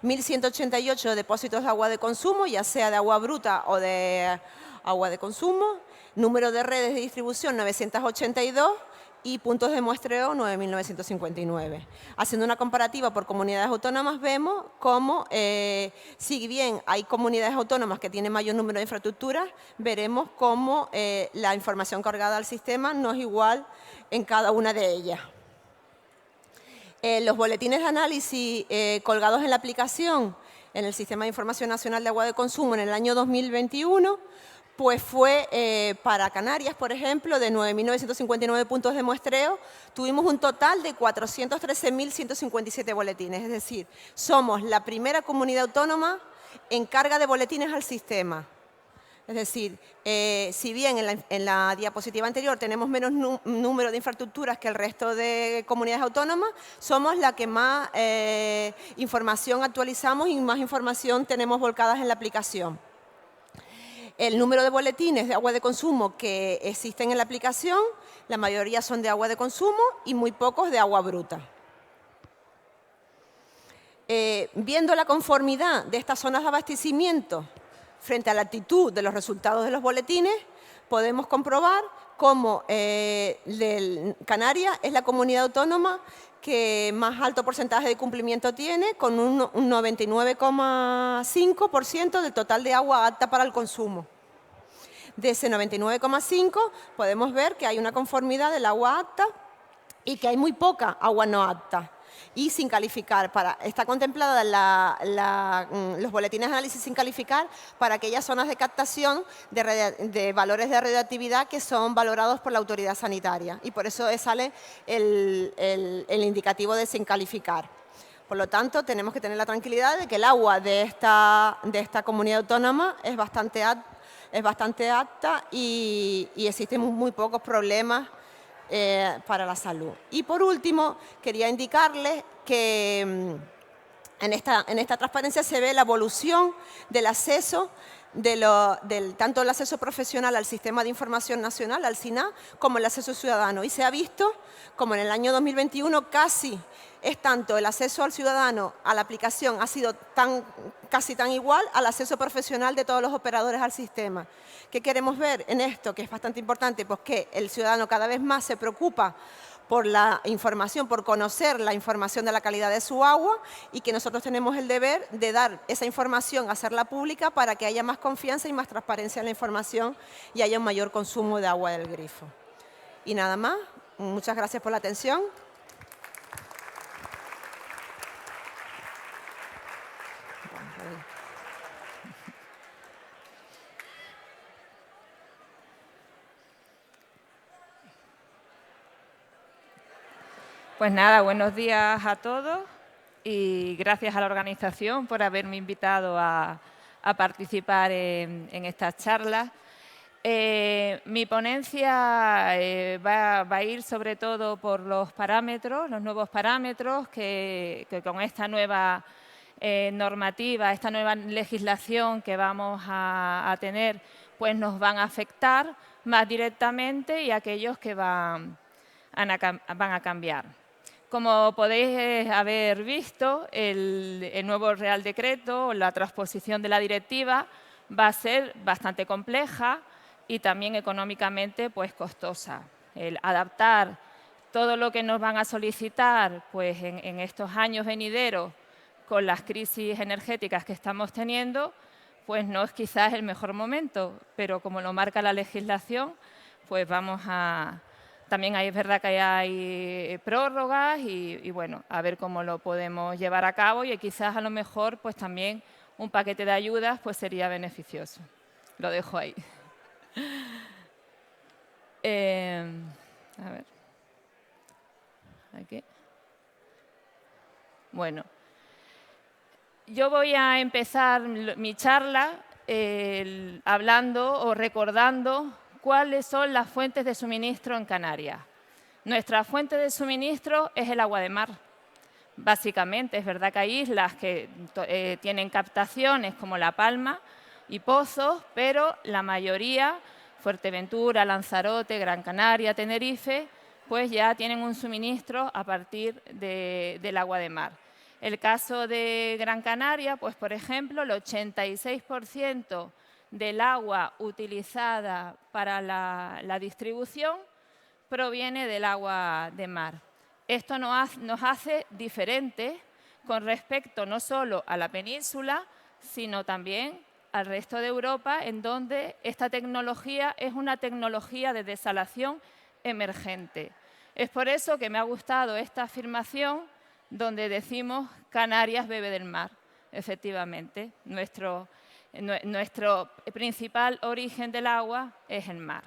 1.188 depósitos de agua de consumo, ya sea de agua bruta o de agua de consumo, número de redes de distribución 982 y puntos de muestreo 9.959. Haciendo una comparativa por comunidades autónomas, vemos cómo, si bien hay comunidades autónomas que tienen mayor número de infraestructuras, veremos cómo la información cargada al sistema no es igual en cada una de ellas. Los boletines de análisis colgados en la aplicación en el Sistema de Información Nacional de Agua de Consumo en el año 2021, pues fue para Canarias, por ejemplo, de 9.959 puntos de muestreo, tuvimos un total de 413.157 boletines, es decir, somos la primera comunidad autónoma en carga de boletines al sistema. Es decir, si bien en la diapositiva anterior tenemos menos número de infraestructuras que el resto de comunidades autónomas, somos la que más información actualizamos y más información tenemos volcadas en la aplicación. El número de boletines de agua de consumo que existen en la aplicación La mayoría son de agua de consumo y muy pocos de agua bruta. Viendo la conformidad de estas zonas de abastecimiento frente a la actitud de los resultados de los boletines, podemos comprobar cómo Canarias es la comunidad autónoma que más alto porcentaje de cumplimiento tiene, con un 99,5% del total de agua apta para el consumo. De ese 99,5% podemos ver que hay una conformidad del agua apta y que hay muy poca agua no apta. Y sin calificar, está contemplada los boletines de análisis sin calificar para aquellas zonas de captación de valores de radioactividad que son valorados por la autoridad sanitaria. Y por eso sale el indicativo de sin calificar. Por lo tanto, tenemos que tener la tranquilidad de que el agua de esta comunidad autónoma es bastante apta y existen muy pocos problemas para la salud. Y por último, quería indicarles que en esta transparencia se ve la evolución del acceso, tanto el acceso profesional al Sistema de Información Nacional, al SINA, como el acceso ciudadano. Y se ha visto como en el año 2021 casi es tanto el acceso al ciudadano a la aplicación ha sido casi tan igual al acceso profesional de todos los operadores al sistema. ¿Qué queremos ver en esto? Que es bastante importante, pues que el ciudadano cada vez más se preocupa por la información, por conocer la información de la calidad de su agua y que nosotros tenemos el deber de dar esa información, hacerla pública para que haya más confianza y más transparencia en la información y haya un mayor consumo de agua del grifo. Y nada más, muchas gracias por la atención. Pues nada, buenos días a todos y gracias a la organización por haberme invitado a participar en estas charlas. Mi ponencia va a ir sobre todo por los parámetros, los nuevos parámetros que con esta nueva normativa, esta nueva legislación que vamos a tener, pues nos van a afectar más directamente y aquellos que van a cambiar. Como podéis haber visto, el nuevo Real Decreto, la transposición de la directiva, va a ser bastante compleja y también económicamente pues, costosa. El adaptar todo lo que nos van a solicitar pues, en estos años venideros con las crisis energéticas que estamos teniendo, pues no es quizás el mejor momento, pero como lo marca la legislación, pues vamos a... También es verdad que hay prórrogas y bueno, a ver cómo lo podemos llevar a cabo y quizás a lo mejor pues también un paquete de ayudas pues sería beneficioso. Lo dejo ahí. A ver. Aquí. Bueno. Yo voy a empezar mi charla hablando o recordando cuáles son las fuentes de suministro en Canarias. Nuestra fuente de suministro es el agua de mar. Básicamente, es verdad que hay islas que tienen captaciones como La Palma y pozos, pero la mayoría, Fuerteventura, Lanzarote, Gran Canaria, Tenerife, pues ya tienen un suministro a partir del agua de mar. El caso de Gran Canaria, pues por ejemplo, el 86% del agua utilizada para la distribución proviene del agua de mar. Esto nos hace diferentes con respecto no solo a la península, sino también al resto de Europa, en donde esta tecnología es una tecnología de desalación emergente. Es por eso que me ha gustado esta afirmación donde decimos Canarias bebe del mar. Efectivamente, nuestro principal origen del agua es el mar.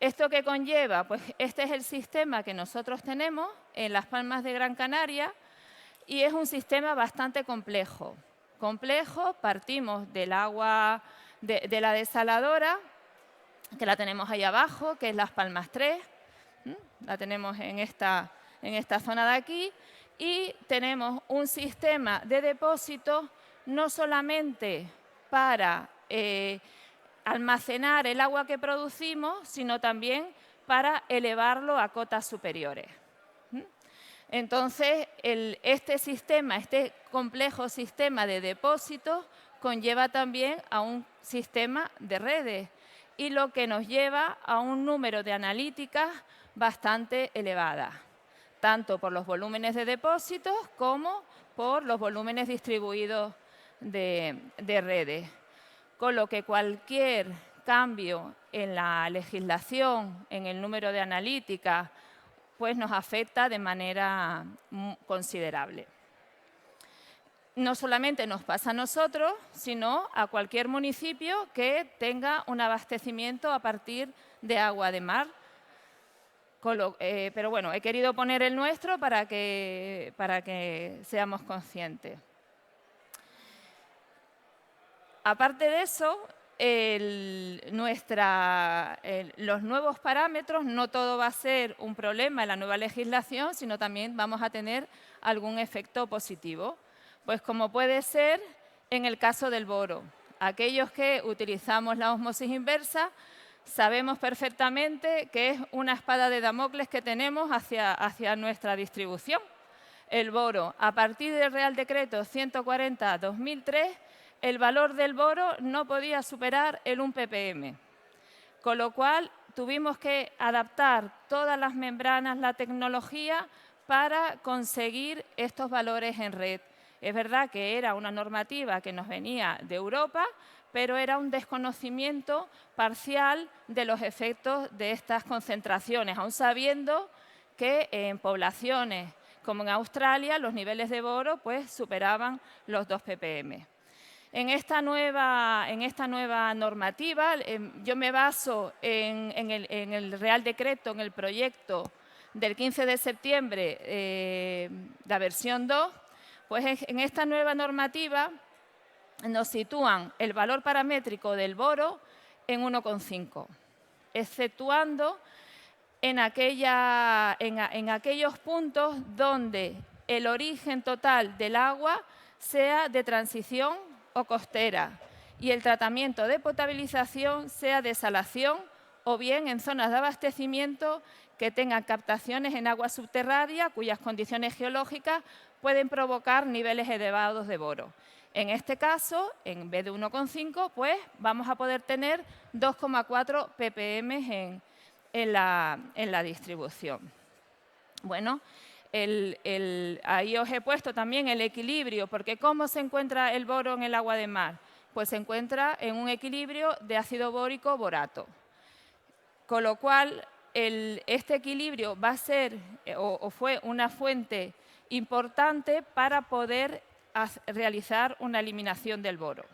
¿Esto qué conlleva? Pues este es el sistema que nosotros tenemos en Las Palmas de Gran Canaria y es un sistema bastante complejo. Partimos del agua de la desaladora, que la tenemos ahí abajo, que es Las Palmas 3, la tenemos en esta zona de aquí, y tenemos un sistema de depósito no solamente para almacenar el agua que producimos, sino también para elevarlo a cotas superiores. Entonces, este complejo sistema de depósitos conlleva también a un sistema de redes y lo que nos lleva a un número de analíticas bastante elevada, tanto por los volúmenes de depósitos como por los volúmenes distribuidos de redes. Con lo que cualquier cambio en la legislación, en el número de analíticas, pues nos afecta de manera considerable. No solamente nos pasa a nosotros, sino a cualquier municipio que tenga un abastecimiento a partir de agua de mar. Pero bueno, he querido poner el nuestro para que seamos conscientes. Aparte de eso, los nuevos parámetros, no todo va a ser un problema en la nueva legislación, sino también vamos a tener algún efecto positivo. Pues como puede ser en el caso del boro. Aquellos que utilizamos la ósmosis inversa sabemos perfectamente que es una espada de Damocles que tenemos hacia nuestra distribución. El boro, a partir del Real Decreto 140/2003, el valor del boro no podía superar el 1 ppm, con lo cual tuvimos que adaptar todas las membranas, la tecnología, para conseguir estos valores en red. Es verdad que era una normativa que nos venía de Europa, pero era un desconocimiento parcial de los efectos de estas concentraciones, aun sabiendo que en poblaciones como en Australia los niveles de boro pues, superaban los 2 ppm. En esta nueva normativa, yo me baso en el Real Decreto, en el proyecto del 15 de septiembre, la versión 2, pues en esta nueva normativa nos sitúan el valor paramétrico del boro en 1,5, exceptuando en aquellos puntos donde el origen total del agua sea de transición o costera y el tratamiento de potabilización sea desalación o bien en zonas de abastecimiento que tengan captaciones en agua subterránea cuyas condiciones geológicas pueden provocar niveles elevados de boro. En este caso, en vez de 1,5, pues vamos a poder tener 2,4 ppm en la distribución. Bueno, ahí os he puesto también el equilibrio, porque ¿cómo se encuentra el boro en el agua de mar? Pues se encuentra en un equilibrio de ácido bórico borato. Con lo cual, este equilibrio va a ser o fue una fuente importante para poder realizar una eliminación del boro.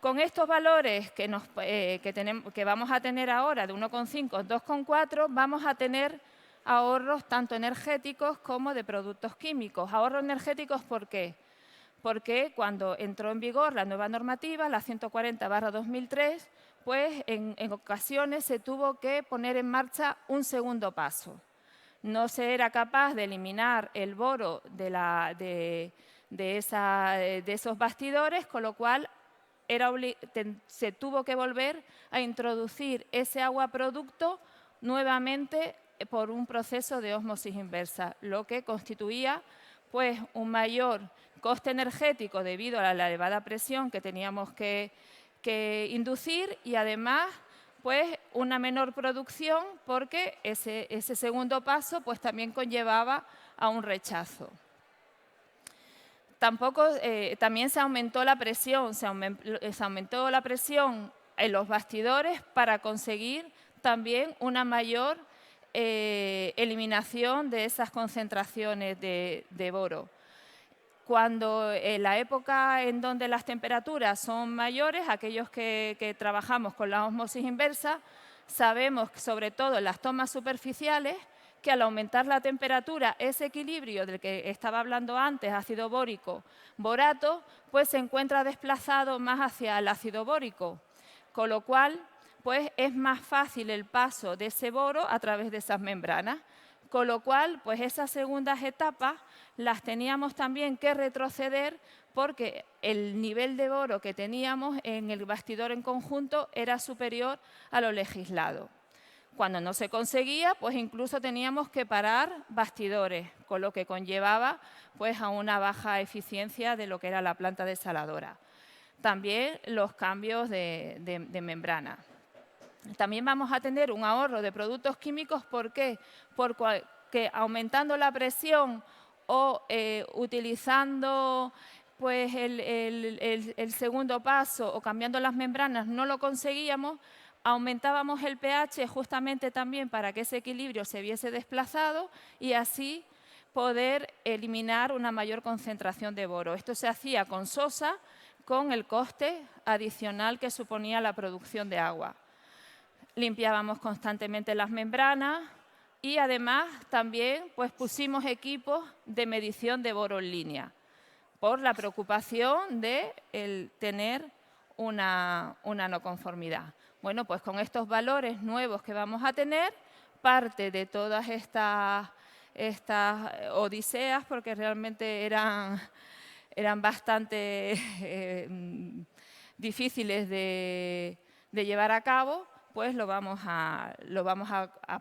Con estos valores que vamos a tener ahora de 1,5, 2,4, vamos a tener ahorros tanto energéticos como de productos químicos. Ahorros energéticos, ¿por qué? Porque cuando entró en vigor la nueva normativa, la 140/2003, pues en ocasiones se tuvo que poner en marcha un segundo paso. No se era capaz de eliminar el boro de esos bastidores, con lo cual se tuvo que volver a introducir ese agua producto nuevamente por un proceso de ósmosis inversa, lo que constituía pues, un mayor coste energético debido a la elevada presión que teníamos que inducir y además pues, una menor producción porque ese segundo paso pues, también conllevaba a un rechazo. También se aumentó la presión, se aumentó la presión en los bastidores para conseguir también una mayor eliminación de esas concentraciones de boro. Cuando en la época en donde las temperaturas son mayores, aquellos que trabajamos con la ósmosis inversa, sabemos que sobre todo en las tomas superficiales, que al aumentar la temperatura, ese equilibrio del que estaba hablando antes, ácido bórico, borato, pues se encuentra desplazado más hacia el ácido bórico, con lo cual pues es más fácil el paso de ese boro a través de esas membranas, con lo cual pues esas segundas etapas las teníamos también que retroceder porque el nivel de boro que teníamos en el bastidor en conjunto era superior a lo legislado. Cuando no se conseguía, pues incluso teníamos que parar bastidores, con lo que conllevaba pues, a una baja eficiencia de lo que era la planta desaladora. También los cambios de membrana. También vamos a tener un ahorro de productos químicos. ¿Por qué? Porque aumentando la presión o utilizando pues, el segundo paso o cambiando las membranas no lo conseguíamos, aumentábamos el pH justamente también para que ese equilibrio se viese desplazado y así poder eliminar una mayor concentración de boro. Esto se hacía con sosa, con el coste adicional que suponía la producción de agua. Limpiábamos constantemente las membranas y además también pues, pusimos equipos de medición de boro en línea por la preocupación de tener una no conformidad. Bueno, pues con estos valores nuevos que vamos a tener, parte de todas estas odiseas, porque realmente eran bastante difíciles de llevar a cabo, pues lo vamos a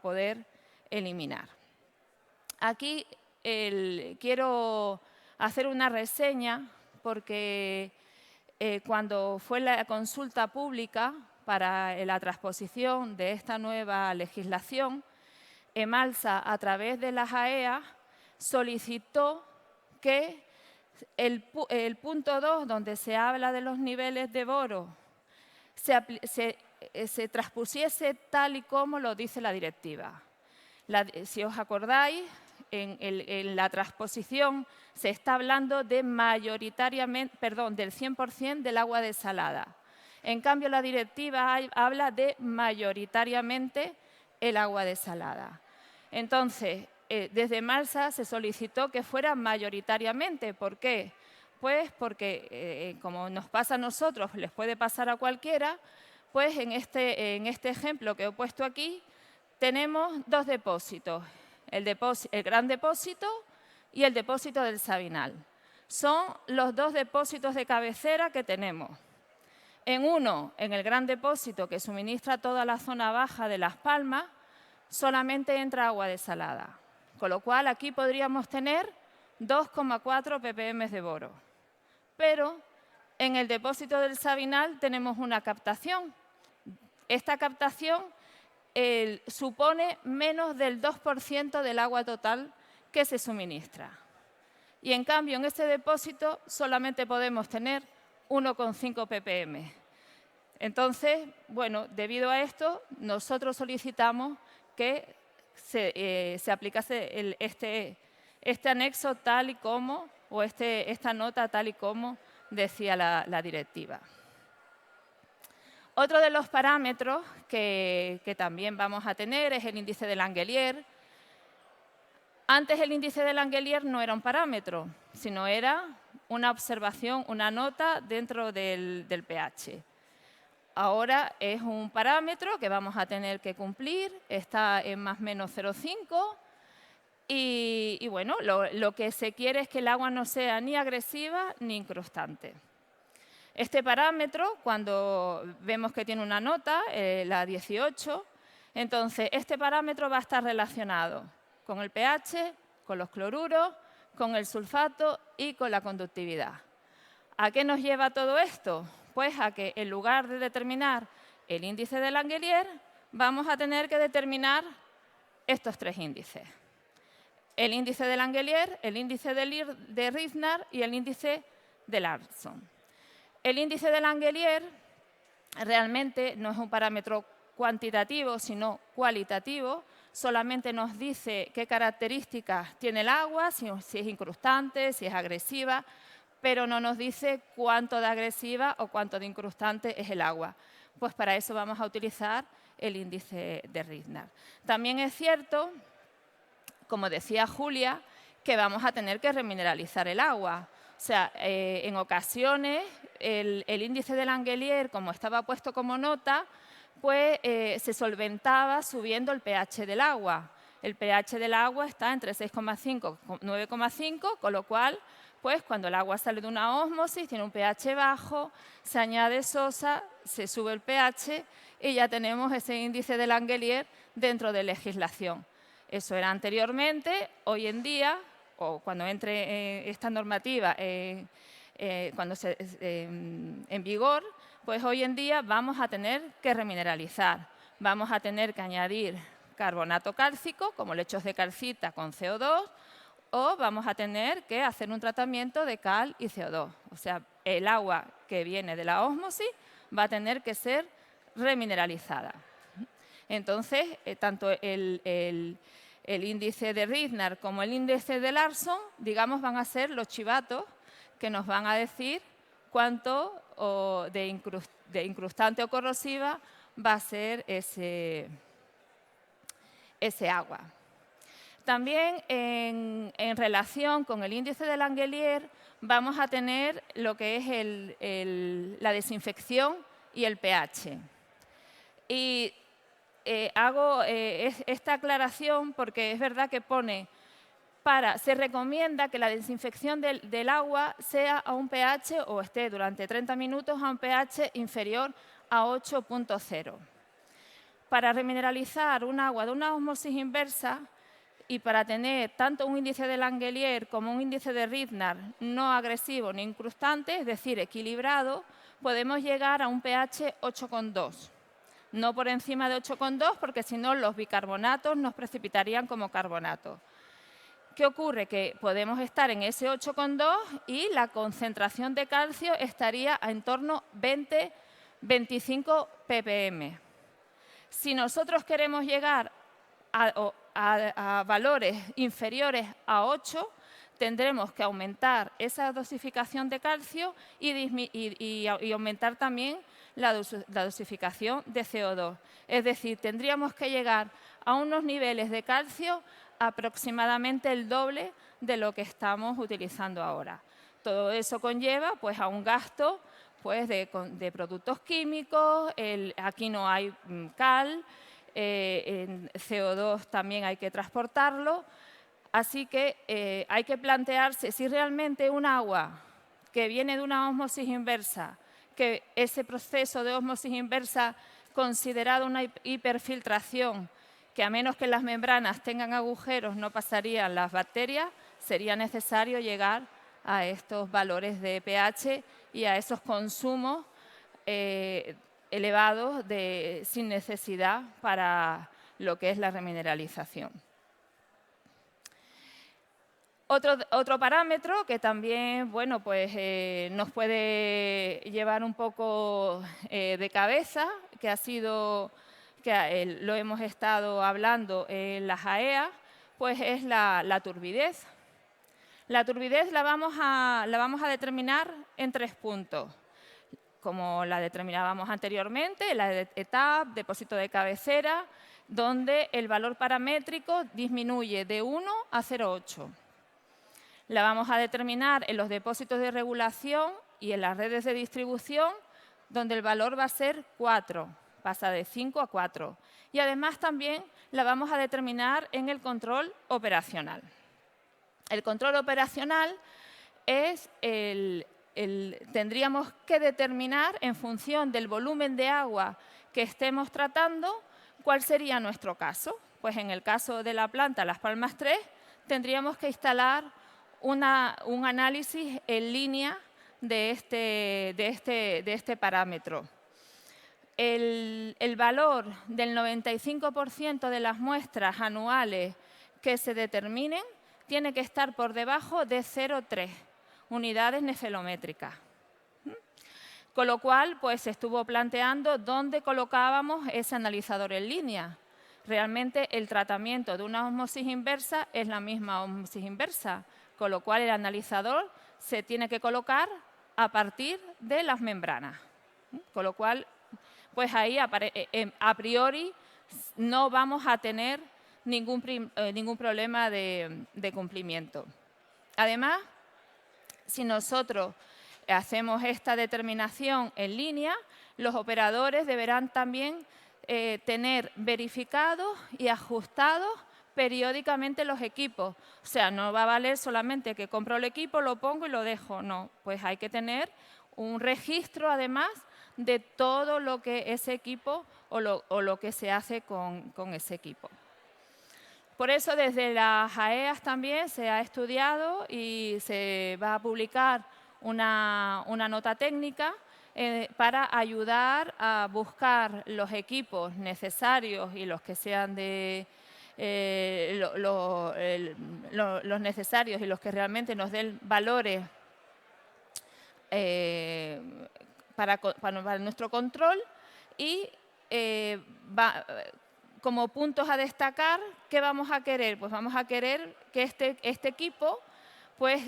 poder eliminar. Aquí quiero hacer una reseña porque cuando fue la consulta pública para la transposición de esta nueva legislación, EMALSA, a través de las AEA, solicitó que el punto 2, donde se habla de los niveles de boro, se transpusiese tal y como lo dice la directiva. Si os acordáis, en la transposición se está hablando de mayoritariamente, perdón, del 100% del agua desalada. En cambio, la directiva habla de mayoritariamente el agua desalada. Entonces, desde EMALSA se solicitó que fuera mayoritariamente. ¿Por qué? Pues porque, como nos pasa a nosotros, les puede pasar a cualquiera, pues en este ejemplo que he puesto aquí, tenemos dos depósitos, el gran depósito y el depósito del Sabinal. Son los dos depósitos de cabecera que tenemos. En uno, en el gran depósito que suministra toda la zona baja de Las Palmas, solamente entra agua desalada, con lo cual aquí podríamos tener 2,4 ppm de boro. Pero en el depósito del Sabinal tenemos una captación. Esta captación supone menos del 2% del agua total que se suministra. Y en cambio, en este depósito solamente podemos tener 1,5 ppm. Entonces, bueno, debido a esto, nosotros solicitamos que se aplicase este anexo tal y como, o esta nota tal y como decía la directiva. Otro de los parámetros que también vamos a tener es el índice de Langelier. Antes el índice de Langelier no era un parámetro, sino era una observación, una nota dentro del pH. Ahora es un parámetro que vamos a tener que cumplir, está en más o menos 0,5 y bueno, lo que se quiere es que el agua no sea ni agresiva ni incrustante. Este parámetro, cuando vemos que tiene una nota, la 18, entonces este parámetro va a estar relacionado con el pH, con los cloruros, con el sulfato y con la conductividad. ¿A qué nos lleva todo esto? Pues a que en lugar de determinar el índice de Langelier, vamos a tener que determinar estos tres índices. El índice de Langelier, el índice de Riesner y el índice de Larson. El índice de Langelier realmente no es un parámetro cuantitativo, sino cualitativo. Solamente nos dice qué características tiene el agua, si es incrustante, si es agresiva, pero no nos dice cuánto de agresiva o cuánto de incrustante es el agua. Pues para eso vamos a utilizar el índice de Riesner. También es cierto, como decía Julia, que vamos a tener que remineralizar el agua. O sea, en ocasiones el índice de Langelier, como estaba puesto como nota, pues se solventaba subiendo el pH del agua. El pH del agua está entre 6,5 y 9,5, con lo cual pues cuando el agua sale de una ósmosis, tiene un pH bajo, se añade sosa, se sube el pH y ya tenemos ese índice de Langelier dentro de legislación. Eso era anteriormente. Hoy en día, o cuando entre esta normativa en vigor, pues hoy en día vamos a tener que remineralizar. Vamos a tener que añadir carbonato cálcico, como lechos de calcita con CO2, o vamos a tener que hacer un tratamiento de cal y CO2. O sea, el agua que viene de la ósmosis va a tener que ser remineralizada. Entonces, tanto el índice de Riznar como el índice de Larson, digamos, van a ser los chivatos que nos van a decir cuánto de incrustante o corrosiva va a ser ese agua. También en relación con el índice de Langelier vamos a tener lo que es la desinfección y el pH. Y hago esta aclaración porque es verdad que se recomienda que la desinfección del agua sea a un pH o esté durante 30 minutos a un pH inferior a 8.0. Para remineralizar un agua de una ósmosis inversa y para tener tanto un índice de Langelier como un índice de Riznar no agresivo ni incrustante, es decir, equilibrado, podemos llegar a un pH 8,2. No por encima de 8,2 porque si no los bicarbonatos nos precipitarían como carbonatos. ¿Qué ocurre? Que podemos estar en ese 8,2 y la concentración de calcio estaría en torno a 20-25 ppm. Si nosotros queremos llegar a valores inferiores a 8, tendremos que aumentar esa dosificación de calcio y aumentar también la dosificación de CO2. Es decir, tendríamos que llegar a unos niveles de calcio aproximadamente el doble de lo que estamos utilizando ahora. Todo eso conlleva pues, a un gasto pues, de productos químicos, aquí no hay cal, en CO2 también hay que transportarlo, así que hay que plantearse si realmente un agua que viene de una ósmosis inversa, que ese proceso de ósmosis inversa considerado una hiperfiltración, que a menos que las membranas tengan agujeros no pasarían las bacterias, sería necesario llegar a estos valores de pH y a esos consumos elevados sin necesidad para lo que es la remineralización. Otro parámetro que también bueno, pues, nos puede llevar un poco de cabeza, que lo hemos estado hablando en las AEA, pues es la turbidez. La turbidez la vamos a determinar en 3 puntos, como la determinábamos anteriormente, la de ETAP, depósito de cabecera, donde el valor paramétrico disminuye de 1 a 0,8. La vamos a determinar en los depósitos de regulación y en las redes de distribución, donde el valor va a ser 4, pasa de 5 a 4. Y además también la vamos a determinar en el control operacional. El control operacional es tendríamos que determinar en función del volumen de agua que estemos tratando cuál sería nuestro caso. Pues en el caso de la planta Las Palmas 3 tendríamos que instalar un análisis en línea de este parámetro. El valor del 95% de las muestras anuales que se determinen tiene que estar por debajo de 0,3 unidades nefelométricas. Con lo cual, pues, se estuvo planteando dónde colocábamos ese analizador en línea. Realmente, el tratamiento de una ósmosis inversa es la misma ósmosis inversa, con lo cual el analizador se tiene que colocar a partir de las membranas. Con lo cual, pues ahí a priori no vamos a tener ningún problema de cumplimiento. Además, si nosotros hacemos esta determinación en línea, los operadores deberán también tener verificados y ajustados periódicamente los equipos. O sea, no va a valer solamente que compro el equipo, lo pongo y lo dejo. No, pues hay que tener un registro, además, de todo lo que ese equipo o lo que se hace con ese equipo. Por eso, desde las AEAs también se ha estudiado y se va a publicar una nota técnica para ayudar a buscar los equipos necesarios y los que sean los necesarios y los que realmente nos den valores para nuestro control y como puntos a destacar, ¿qué vamos a querer? Pues vamos a querer que este equipo pues,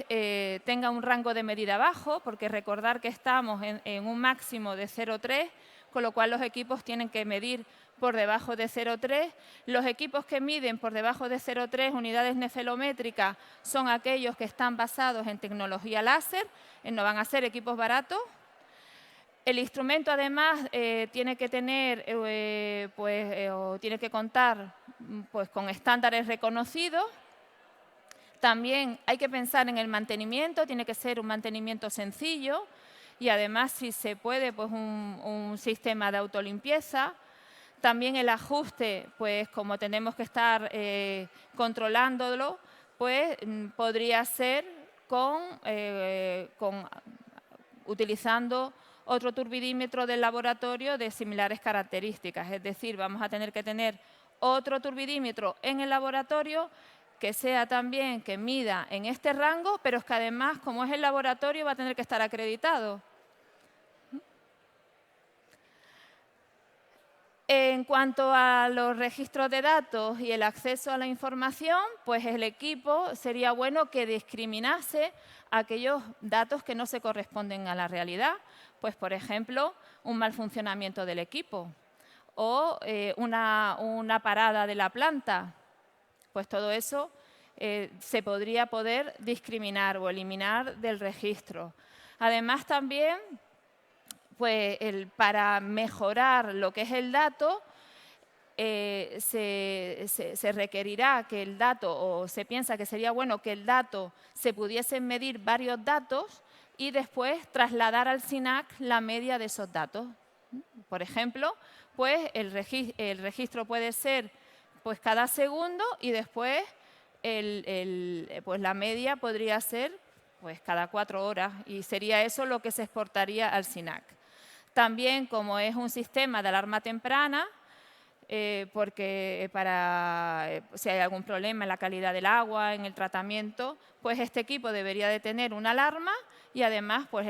tenga un rango de medida bajo, porque recordar que estamos en un máximo de 0,3, con lo cual los equipos tienen que medir por debajo de 0,3. Los equipos que miden por debajo de 0,3 unidades nefelométricas son aquellos que están basados en tecnología láser, no van a ser equipos baratos. El instrumento, además, tiene que tener, o tiene que contar pues, con estándares reconocidos. También hay que pensar en el mantenimiento, tiene que ser un mantenimiento sencillo y, además, si se puede, pues un sistema de autolimpieza. También el ajuste, pues como tenemos que estar controlándolo, pues podría ser utilizando otro turbidímetro del laboratorio de similares características. Es decir, vamos a tener que tener otro turbidímetro en el laboratorio que sea también, que mida en este rango, pero es que además, como es el laboratorio, va a tener que estar acreditado. En cuanto a los registros de datos y el acceso a la información, pues el equipo sería bueno que discriminase aquellos datos que no se corresponden a la realidad. Pues, por ejemplo, un mal funcionamiento del equipo o una parada de la planta. Pues todo eso se podría poder discriminar o eliminar del registro. Además, también, pues, para mejorar lo que es el dato, se requerirá que el dato, o se piensa que sería bueno que el dato se pudiesen medir varios datos y después trasladar al SINAC la media de esos datos. Por ejemplo, pues el registro puede ser pues, cada segundo y después pues, la media podría ser pues, cada 4 horas y sería eso lo que se exportaría al SINAC. También, como es un sistema de alarma temprana, porque si hay algún problema en la calidad del agua, en el tratamiento, pues este equipo debería de tener una alarma y además pues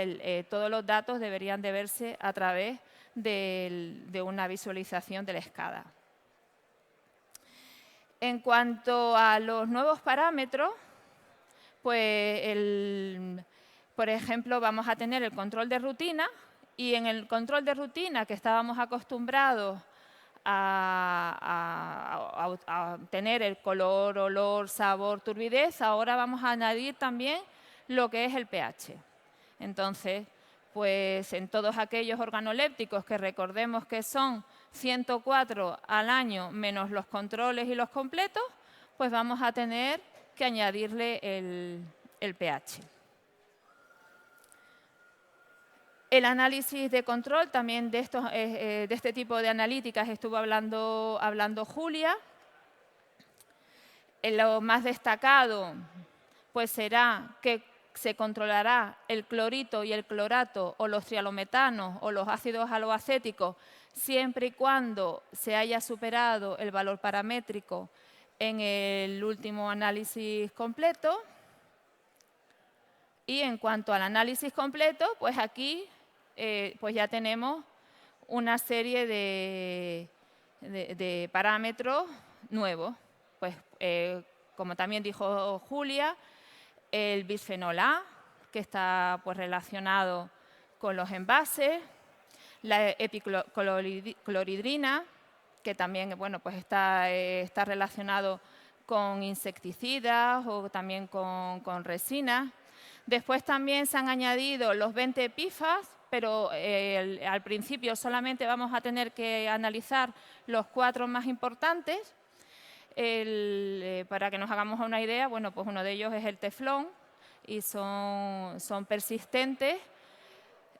todos los datos deberían de verse a través de una visualización de la SCADA. En cuanto a los nuevos parámetros, pues por ejemplo, vamos a tener el control de rutina y en el control de rutina que estábamos acostumbrados a tener el color, olor, sabor, turbidez, ahora vamos a añadir también lo que es el pH. Entonces, pues en todos aquellos organolépticos que recordemos que son 104 al año menos los controles y los completos, pues vamos a tener que añadirle el pH. El análisis de control, también de este tipo de analíticas estuvo hablando Julia. Lo más destacado pues será que se controlará el clorito y el clorato o los trialometanos o los ácidos aloacéticos siempre y cuando se haya superado el valor paramétrico en el último análisis completo. Y en cuanto al análisis completo, pues aquí pues ya tenemos una serie de parámetros nuevos. Pues, como también dijo Julia, el bisfenol A, que está pues, relacionado con los envases, la epicloridrina, que también bueno, pues está relacionado con insecticidas o también con resinas. Después también se han añadido los 20 PFAS, pero al principio solamente vamos a tener que analizar los 4 más importantes. Para que nos hagamos una idea, bueno, pues uno de ellos es el teflón y son persistentes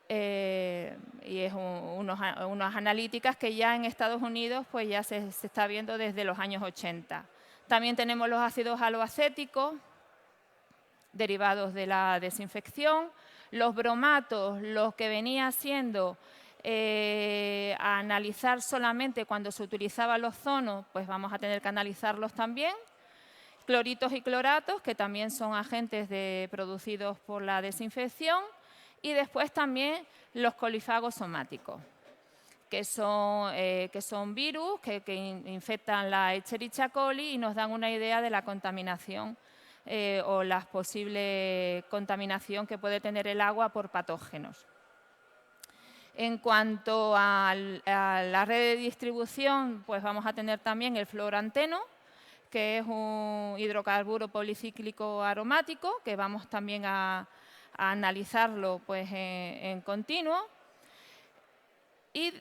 y es unas analíticas que ya en Estados Unidos pues ya se está viendo desde los años 80. También tenemos los ácidos aloacéticos, derivados de la desinfección, los bromatos, los que venía siendo a analizar solamente cuando se utilizaban los ozonos, pues vamos a tener que analizarlos también. Cloritos y cloratos, que también son agentes producidos por la desinfección. Y después también los colifagos somáticos, que son virus que infectan la Escherichia coli y nos dan una idea de la contaminación o la posible contaminación que puede tener el agua por patógenos. En cuanto a la red de distribución, pues vamos a tener también el fluoranteno, que es un hidrocarburo policíclico aromático, que vamos también a analizarlo pues, en continuo. Y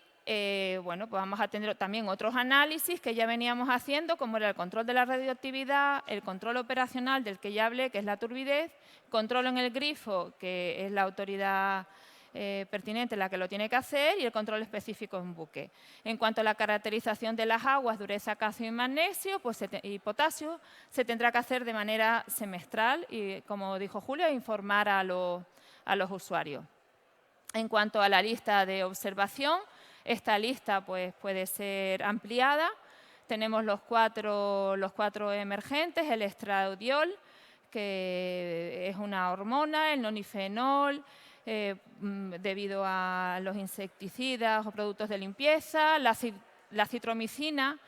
bueno, pues vamos a tener también otros análisis que ya veníamos haciendo, como era el control de la radioactividad, el control operacional del que ya hablé, que es la turbidez, control en el grifo, que es la autoridad pertinente la que lo tiene que hacer, y el control específico en buque. En cuanto a la caracterización de las aguas, dureza, calcio y magnesio y potasio, se tendrá que hacer de manera semestral y, como dijo Julio, informar a los usuarios. En cuanto a la lista de observación, esta lista pues, puede ser ampliada. Tenemos los cuatro emergentes, el estradiol, que es una hormona, el nonifenol, debido a los insecticidas o productos de limpieza, la citromicina,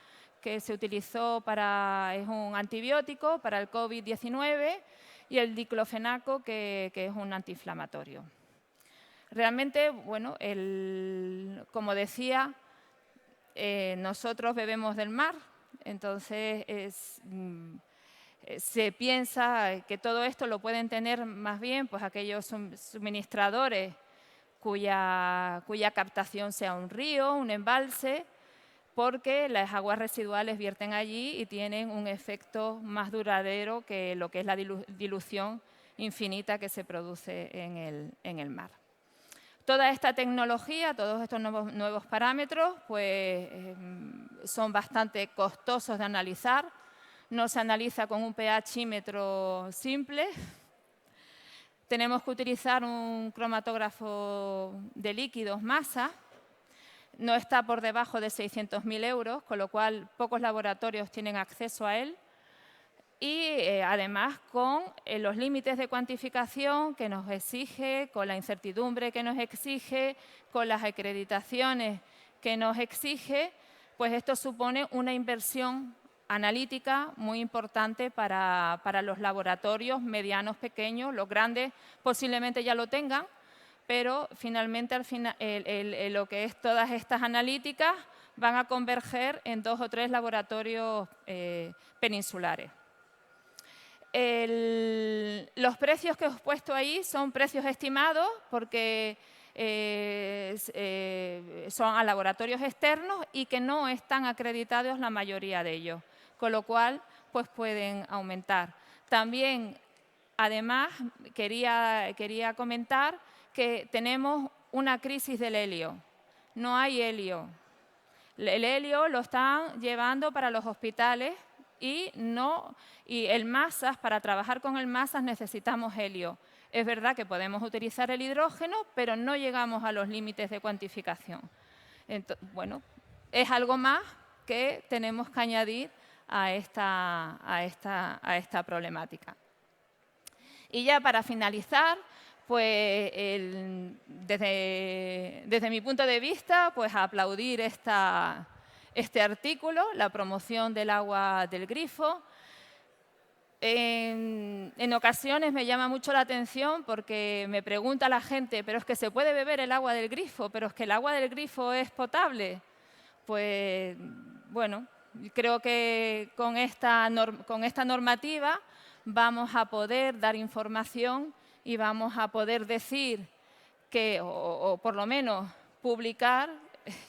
que se utilizó es un antibiótico para el COVID-19, y el diclofenaco, que es un antiinflamatorio. Realmente, bueno, como decía, nosotros bebemos del mar, entonces se piensa que todo esto lo pueden tener más bien pues, aquellos suministradores cuya captación sea un río, un embalse, porque las aguas residuales vierten allí y tienen un efecto más duradero que lo que es la dilución infinita que se produce en el mar. Toda esta tecnología, todos estos nuevos parámetros, pues, son bastante costosos de analizar. No se analiza con un pHímetro simple. Tenemos que utilizar un cromatógrafo de líquidos masa. No está por debajo de 600.000 euros, con lo cual pocos laboratorios tienen acceso a él. Y además con los límites de cuantificación que nos exige, con la incertidumbre que nos exige, con las acreditaciones que nos exige, pues esto supone una inversión analítica muy importante para los laboratorios medianos, pequeños. Los grandes posiblemente ya lo tengan, pero finalmente lo que es todas estas analíticas van a converger en 2 o 3 laboratorios peninsulares. Los precios que os he puesto ahí son precios estimados porque son a laboratorios externos y que no están acreditados la mayoría de ellos, con lo cual pues pueden aumentar. También, además, quería comentar que tenemos una crisis del helio. No hay helio. El helio lo están llevando para los hospitales y el masas, para trabajar con el masas necesitamos helio. Es verdad que podemos utilizar el hidrógeno, pero no llegamos a los límites de cuantificación. Entonces, bueno, es algo más que tenemos que añadir a esta problemática. Y ya para finalizar, pues desde mi punto de vista, pues aplaudir este artículo, la promoción del agua del grifo. En ocasiones me llama mucho la atención porque me pregunta la gente, pero es que se puede beber el agua del grifo, pero es que el agua del grifo es potable. Pues bueno, creo que con esta normativa vamos a poder dar información y vamos a poder decir que, o por lo menos publicar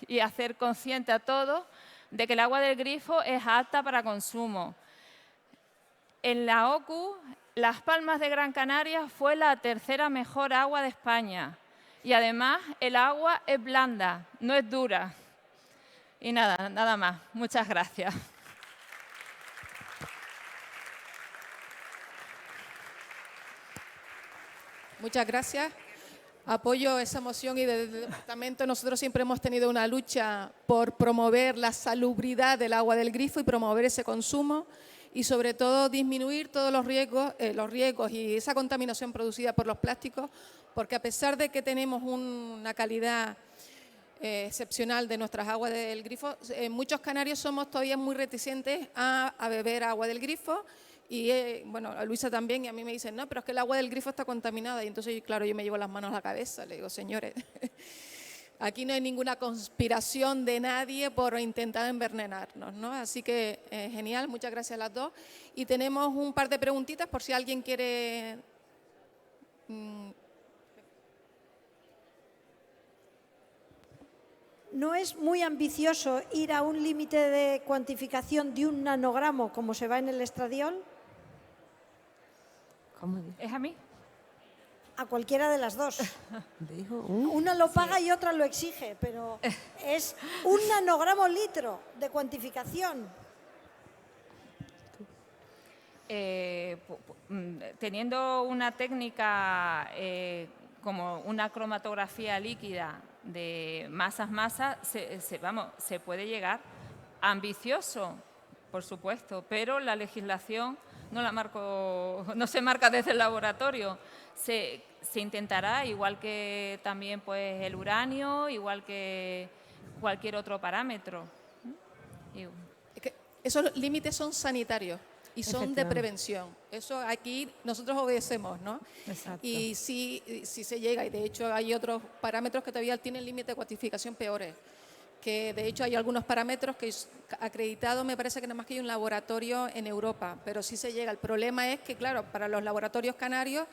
y hacer consciente a todos de que el agua del grifo es apta para consumo. En la OCU, Las Palmas de Gran Canaria fue la tercera mejor agua de España. Y además, el agua es blanda, no es dura. Y nada más. Muchas gracias. Muchas gracias. Apoyo esa moción y desde el departamento nosotros siempre hemos tenido una lucha por promover la salubridad del agua del grifo y promover ese consumo y sobre todo disminuir todos los riesgos y esa contaminación producida por los plásticos, porque a pesar de que tenemos una calidad excepcional de nuestras aguas del grifo, muchos canarios somos todavía muy reticentes a beber agua del grifo. Y bueno, a Luisa también, y a mí me dicen, no, pero es que el agua del grifo está contaminada. Y entonces, claro, yo me llevo las manos a la cabeza, le digo, señores, aquí no hay ninguna conspiración de nadie por intentar envenenarnos, ¿no? Así que, genial, muchas gracias a las dos. Y tenemos un par de preguntitas por si alguien quiere... ¿No es muy ambicioso ir a un límite de cuantificación de 1 nanogramo como se va en el estradiol? ¿Es a mí? A cualquiera de las dos. Dijo, Una lo paga y otra lo exige, pero es 1 nanogramo litro de cuantificación. Teniendo una técnica como una cromatografía líquida de masas, se puede llegar ambicioso, por supuesto, pero la legislación no se marca desde el laboratorio. Se intentará, igual que también pues, el uranio, igual que cualquier otro parámetro. Es que esos límites son sanitarios y son de prevención. Eso aquí nosotros obedecemos, ¿no? Exacto. Y si se llega, y de hecho hay otros parámetros que todavía tienen límites de cuantificación peores, que de hecho hay algunos parámetros que acreditados, me parece que nada más que hay un laboratorio en Europa, pero sí se llega. El problema es que, claro, para los laboratorios canarios,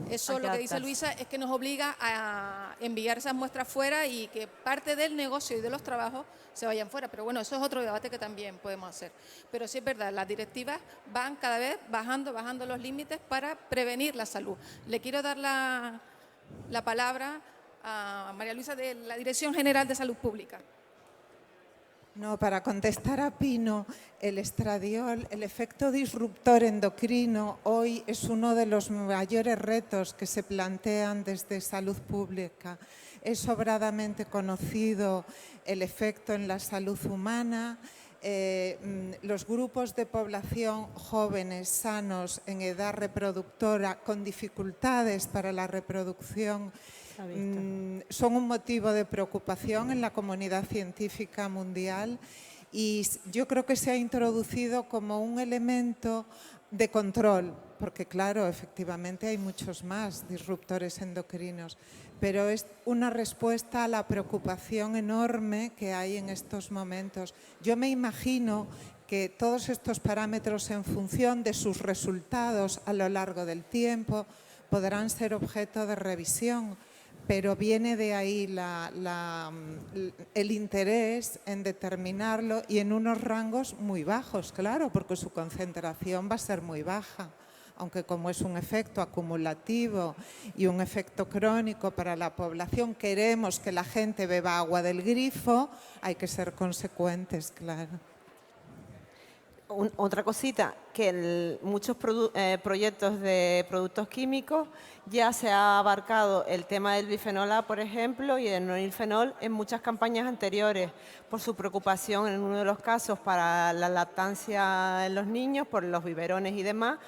eso lo que dice Luisa es que nos obliga a enviar esas muestras fuera y que parte del negocio y de los trabajos se vayan fuera. Pero bueno, eso es otro debate que también podemos hacer. Pero sí es verdad, las directivas van cada vez bajando los límites para prevenir la salud. Le quiero dar la palabra a María Luisa de la Dirección General de Salud Pública. No, para contestar a Pino, el estradiol, el efecto disruptor endocrino, hoy es uno de los mayores retos que se plantean desde salud pública. Es sobradamente conocido el efecto en la salud humana. Los grupos de población jóvenes, sanos, en edad reproductora, con dificultades para la reproducción, son un motivo de preocupación en la comunidad científica mundial y yo creo que se ha introducido como un elemento de control, porque claro, efectivamente hay muchos más disruptores endocrinos, pero es una respuesta a la preocupación enorme que hay en estos momentos. Yo me imagino que todos estos parámetros en función de sus resultados a lo largo del tiempo podrán ser objeto de revisión, pero viene de ahí el interés en determinarlo y en unos rangos muy bajos, claro, porque su concentración va a ser muy baja, aunque como es un efecto acumulativo y un efecto crónico para la población, queremos que la gente beba agua del grifo, hay que ser consecuentes, claro. Otra cosita, que muchos proyectos de productos químicos ya se ha abarcado el tema del bifenol A, por ejemplo, y del nonilfenol en muchas campañas anteriores, por su preocupación en uno de los casos para la lactancia en los niños, por los biberones y demás,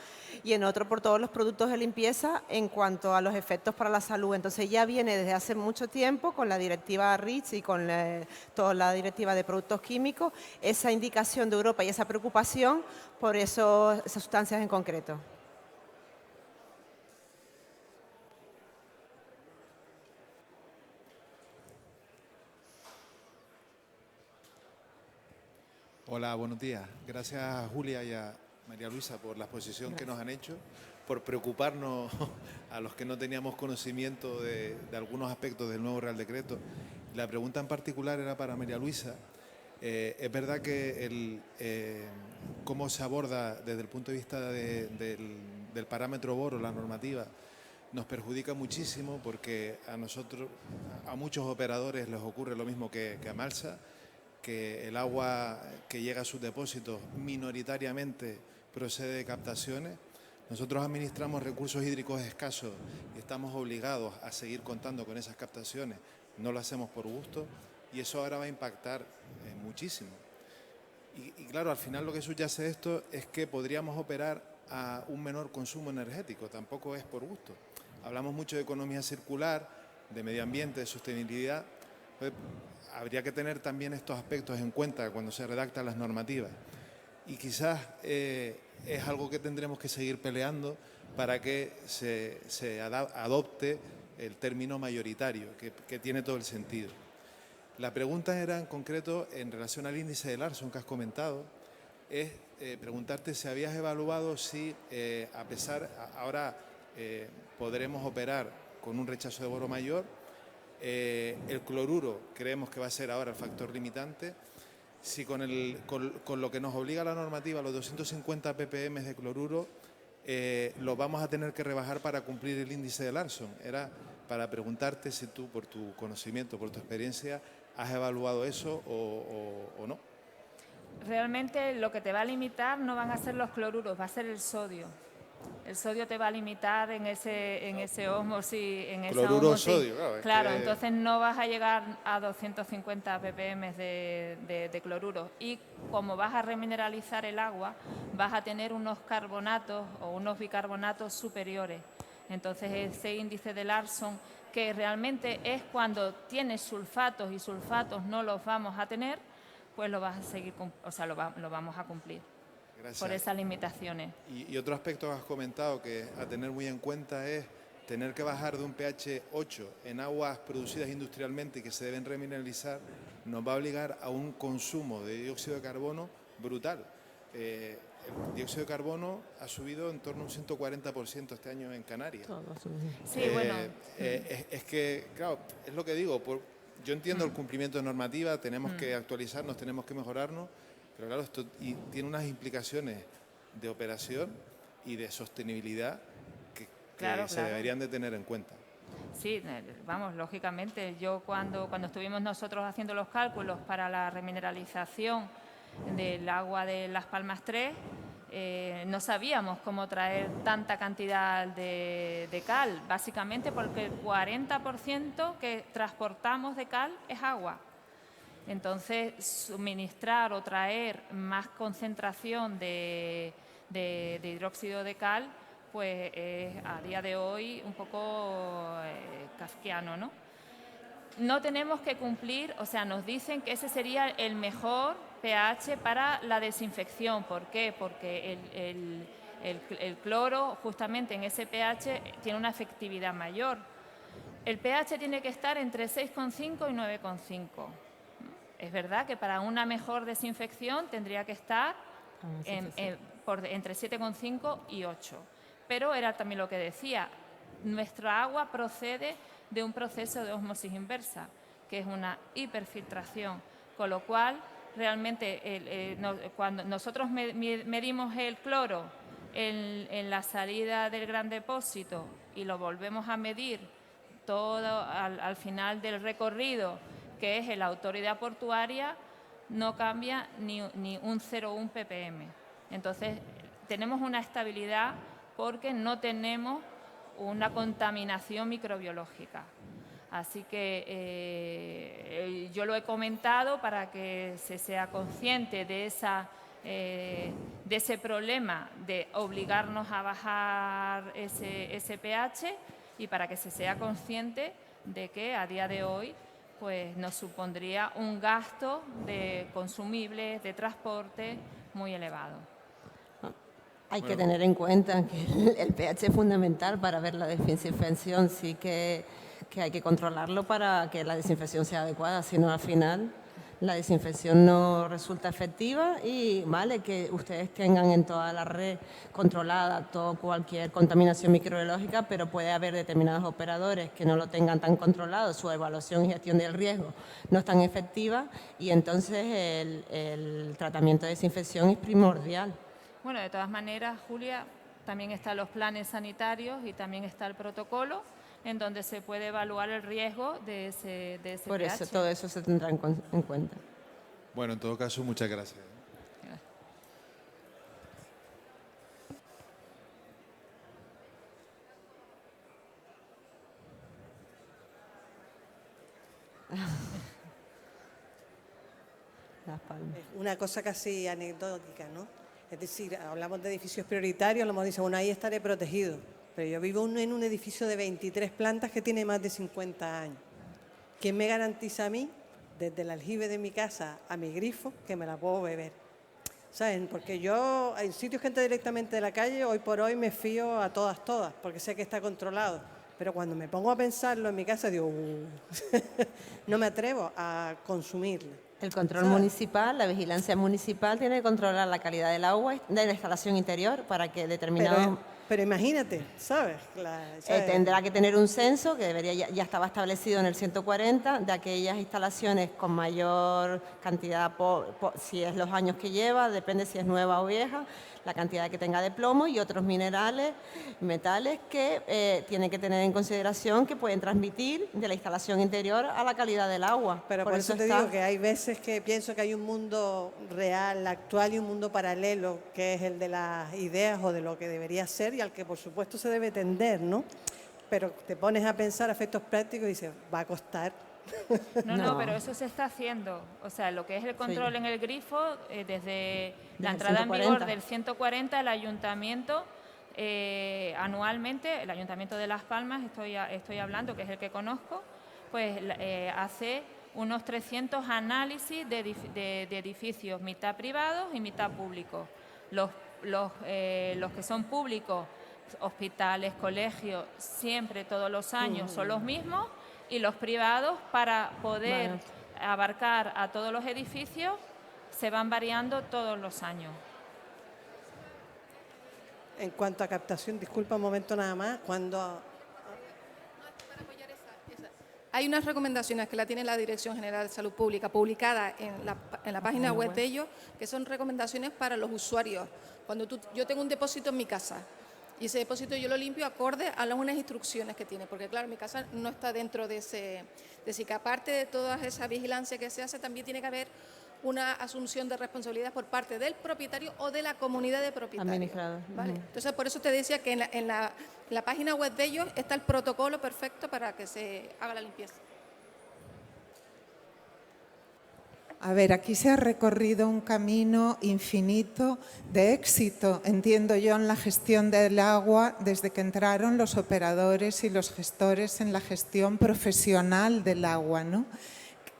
y en otro por todos los productos de limpieza en cuanto a los efectos para la salud. Entonces ya viene desde hace mucho tiempo con la directiva REACH y con toda la directiva de productos químicos, esa indicación de Europa y esa preocupación por esas sustancias en concreto. Hola, buenos días. Gracias a Julia y a María Luisa por la exposición que nos han hecho, por preocuparnos a los que no teníamos conocimiento de algunos aspectos del nuevo Real Decreto. La pregunta en particular era para María Luisa. Es verdad que cómo se aborda desde el punto de vista del parámetro boro, la normativa, nos perjudica muchísimo porque a muchos operadores les ocurre lo mismo que a Malsa, que el agua que llega a sus depósitos minoritariamente procede de captaciones. Nosotros administramos recursos hídricos escasos y estamos obligados a seguir contando con esas captaciones. No lo hacemos por gusto y eso ahora va a impactar muchísimo. Y claro, al final lo que subyace esto es que podríamos operar a un menor consumo energético, tampoco es por gusto. Hablamos mucho de economía circular, de medio ambiente, de sostenibilidad. Pues, habría que tener también estos aspectos en cuenta cuando se redactan las normativas. Y quizás es algo que tendremos que seguir peleando para que se adopte el término mayoritario, que tiene todo el sentido. La pregunta era en concreto en relación al índice de Larson que has comentado, es preguntarte si habías evaluado si ahora podremos operar con un rechazo de boro mayor. El cloruro creemos que va a ser ahora el factor limitante. Si con lo que nos obliga la normativa, los 250 ppm de cloruro, lo vamos a tener que rebajar para cumplir el índice de Larson. Era para preguntarte si tú, por tu conocimiento, por tu experiencia, has evaluado eso o no. Realmente lo que te va a limitar no van a ser los cloruros, va a ser el sodio. El sodio te va a limitar en ese ósmosis, en esa Cloruro ósmosis. sodio, claro. Claro, entonces no vas a llegar a 250 ppm de cloruro. Y como vas a remineralizar el agua, vas a tener unos carbonatos o unos bicarbonatos superiores. Entonces ese índice de Larson, que realmente es cuando tienes sulfatos y sulfatos no los vamos a tener, pues lo vas a seguir, o sea, lo vamos a cumplir. Gracias. Por esas limitaciones. Y otro aspecto que has comentado que a tener muy en cuenta es tener que bajar de un pH 8 en aguas producidas industrialmente y que se deben remineralizar, nos va a obligar a un consumo de dióxido de carbono brutal. El dióxido de carbono ha subido en torno a un 140% este año en Canarias. Sí, bueno. Es que, claro, es lo que digo, yo entiendo el cumplimiento de normativa, tenemos que actualizarnos, tenemos que mejorarnos, pero claro, esto tiene unas implicaciones de operación y de sostenibilidad que se deberían de tener en cuenta. Sí, vamos, lógicamente. Yo cuando estuvimos nosotros haciendo los cálculos para la remineralización del agua de Las Palmas 3, no sabíamos cómo traer tanta cantidad de cal, básicamente porque el 40% que transportamos de cal es agua. Entonces, suministrar o traer más concentración de hidróxido de cal, pues es a día de hoy un poco kafkiano, ¿no? No tenemos que cumplir, o sea, nos dicen que ese sería el mejor pH para la desinfección. ¿Por qué? Porque el cloro, justamente en ese pH, tiene una efectividad mayor. El pH tiene que estar entre 6,5 y 9,5. Es verdad que para una mejor desinfección tendría que estar entre 7,5 y 8. Pero era también lo que decía, nuestra agua procede de un proceso de ósmosis inversa, que es una hiperfiltración, con lo cual realmente cuando nosotros medimos el cloro en la salida del gran depósito y lo volvemos a medir todo al final del recorrido, que es la autoridad portuaria, no cambia ni un 0,1 ppm. Entonces, tenemos una estabilidad porque no tenemos una contaminación microbiológica. Así que yo lo he comentado para que se sea consciente de ese problema de obligarnos a bajar ese pH y para que se sea consciente de que a día de hoy pues nos supondría un gasto de consumibles, de transporte muy elevado. Hay que tener en cuenta que el pH es fundamental para ver la desinfección, sí que hay que controlarlo para que la desinfección sea adecuada, si no al final La desinfección no resulta efectiva y vale que ustedes tengan en toda la red controlada cualquier contaminación microbiológica, pero puede haber determinados operadores que no lo tengan tan controlado, su evaluación y gestión del riesgo no es tan efectiva y entonces el tratamiento de desinfección es primordial. Bueno, de todas maneras, Julia, también están los planes sanitarios y también está el protocolo en donde se puede evaluar el riesgo de ese Por pH. eso, todo eso se tendrá en cuenta. Bueno, en todo caso, muchas gracias. Las Palmas. Una cosa casi anecdótica, ¿no? Es decir, hablamos de edificios prioritarios, lo hemos dicho, bueno, ahí estaré protegido, pero yo vivo en un edificio de 23 plantas que tiene más de 50 años. ¿Quién me garantiza a mí, desde el aljibe de mi casa a mi grifo, que me la puedo beber? ¿Saben? Porque yo, hay sitios que entra directamente de la calle, hoy por hoy me fío a todas, porque sé que está controlado. Pero cuando me pongo a pensarlo en mi casa, digo, no me atrevo a consumirla. El control municipal, la vigilancia municipal tiene que controlar la calidad del agua de la instalación interior para que determinados... Pero imagínate, ¿sabes? Tendrá que tener un censo que debería ya estaba establecido en el 140 de aquellas instalaciones con mayor cantidad, si es los años que lleva, depende si es nueva o vieja, la cantidad que tenga de plomo y otros minerales, metales que tienen que tener en consideración que pueden transmitir de la instalación interior a la calidad del agua. Pero por eso te digo que hay veces que pienso que hay un mundo real, actual y un mundo paralelo, que es el de las ideas o de lo que debería ser y al que por supuesto se debe tender, ¿no? Pero te pones a pensar a efectos prácticos y dices, va a costar. No, pero eso se está haciendo. O sea, lo que es el control en el grifo, desde la entrada en vigor del 140, el ayuntamiento anualmente, el Ayuntamiento de Las Palmas, estoy hablando, que es el que conozco, pues hace unos 300 análisis de edificios, mitad privados y mitad públicos. Los que son públicos, hospitales, colegios, siempre todos los años son los mismos, y los privados, para poder abarcar a todos los edificios, se van variando todos los años. En cuanto a captación, disculpa un momento nada más, Hay unas recomendaciones que la tiene la Dirección General de Salud Pública, publicadas en la página web de ellos, que son recomendaciones para los usuarios. Cuando yo tengo un depósito en mi casa y ese depósito yo lo limpio acorde a unas instrucciones que tiene, porque claro, mi casa no está dentro de ese que aparte de toda esa vigilancia que se hace, también tiene que haber una asunción de responsabilidad por parte del propietario o de la comunidad de propietarios. ¿Vale? Entonces, por eso te decía que en la página web de ellos está el protocolo perfecto para que se haga la limpieza. A ver, aquí se ha recorrido un camino infinito de éxito, entiendo yo, en la gestión del agua desde que entraron los operadores y los gestores en la gestión profesional del agua, ¿no?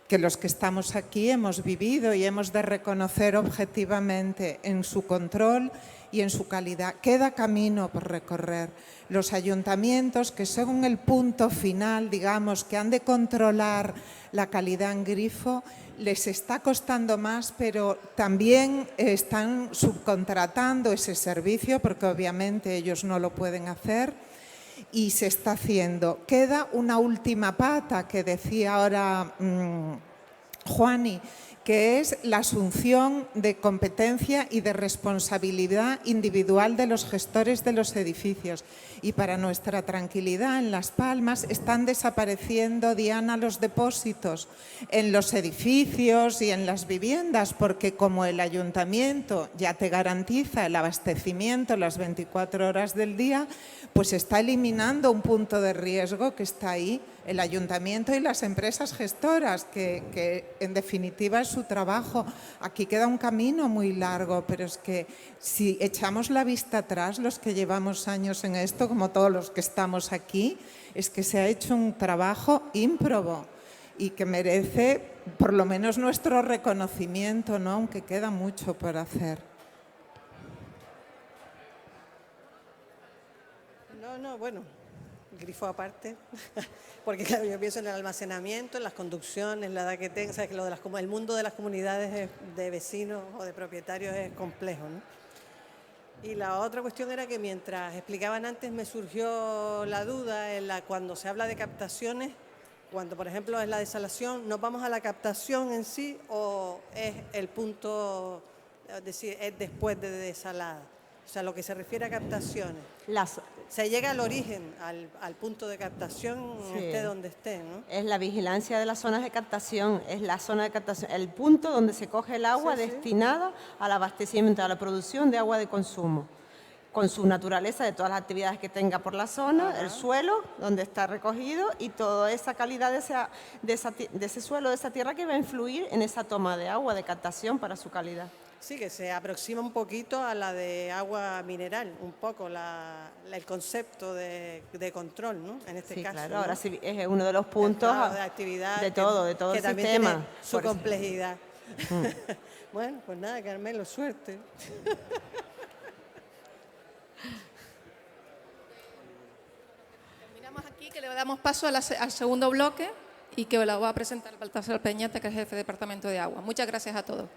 Que los que estamos aquí hemos vivido y hemos de reconocer objetivamente en su control y en su calidad. Queda camino por recorrer. Los ayuntamientos, que son el punto final, digamos, que han de controlar la calidad en grifo, les está costando más, pero también están subcontratando ese servicio porque obviamente ellos no lo pueden hacer y se está haciendo. Queda una última pata que decía ahora Juani, que es la asunción de competencia y de responsabilidad individual de los gestores de los edificios. Y para nuestra tranquilidad, en Las Palmas están desapareciendo, Diana, los depósitos en los edificios y en las viviendas, porque como el ayuntamiento ya te garantiza el abastecimiento las 24 horas del día, pues está eliminando un punto de riesgo que está ahí, el ayuntamiento y las empresas gestoras, que en definitiva es su trabajo. Aquí queda un camino muy largo, pero es que si echamos la vista atrás, los que llevamos años en esto, como todos los que estamos aquí, es que se ha hecho un trabajo ímprobo y que merece por lo menos nuestro reconocimiento, ¿no? Aunque queda mucho por hacer. No, bueno, grifo aparte, porque claro, yo pienso en el almacenamiento, en las conducciones, la edad que tengo, o sea, que el mundo de las comunidades de vecinos o de propietarios es complejo, ¿no? Y la otra cuestión era que mientras explicaban antes me surgió la duda cuando se habla de captaciones, cuando por ejemplo es la desalación, ¿nos vamos a la captación en sí o es el punto, es decir, es después de desalada? O sea, lo que se refiere a captaciones. Se llega al origen, al punto de captación, Sí. esté donde esté, ¿no? Es la vigilancia de las zonas de captación, es la zona de captación, el punto donde se coge el agua Sí, sí. destinada al abastecimiento, a la producción de agua de consumo, con su naturaleza de todas las actividades que tenga por la zona, el suelo donde está recogido y toda esa calidad de ese suelo, de esa tierra que va a influir en esa toma de agua, de captación para su calidad. Sí, que se aproxima un poquito a la de agua mineral, un poco el concepto de control, ¿no? En este Sí, caso. claro, ¿no? ahora sí es uno de los puntos Claro, de actividad de todo que el también sistema. tiene su Por eso. complejidad. Bueno, pues nada, Carmelo, suerte. Terminamos aquí, que le damos paso al segundo bloque y que lo va a presentar Baltasar Peñate, que es jefe de Departamento de Agua. Muchas gracias a todos.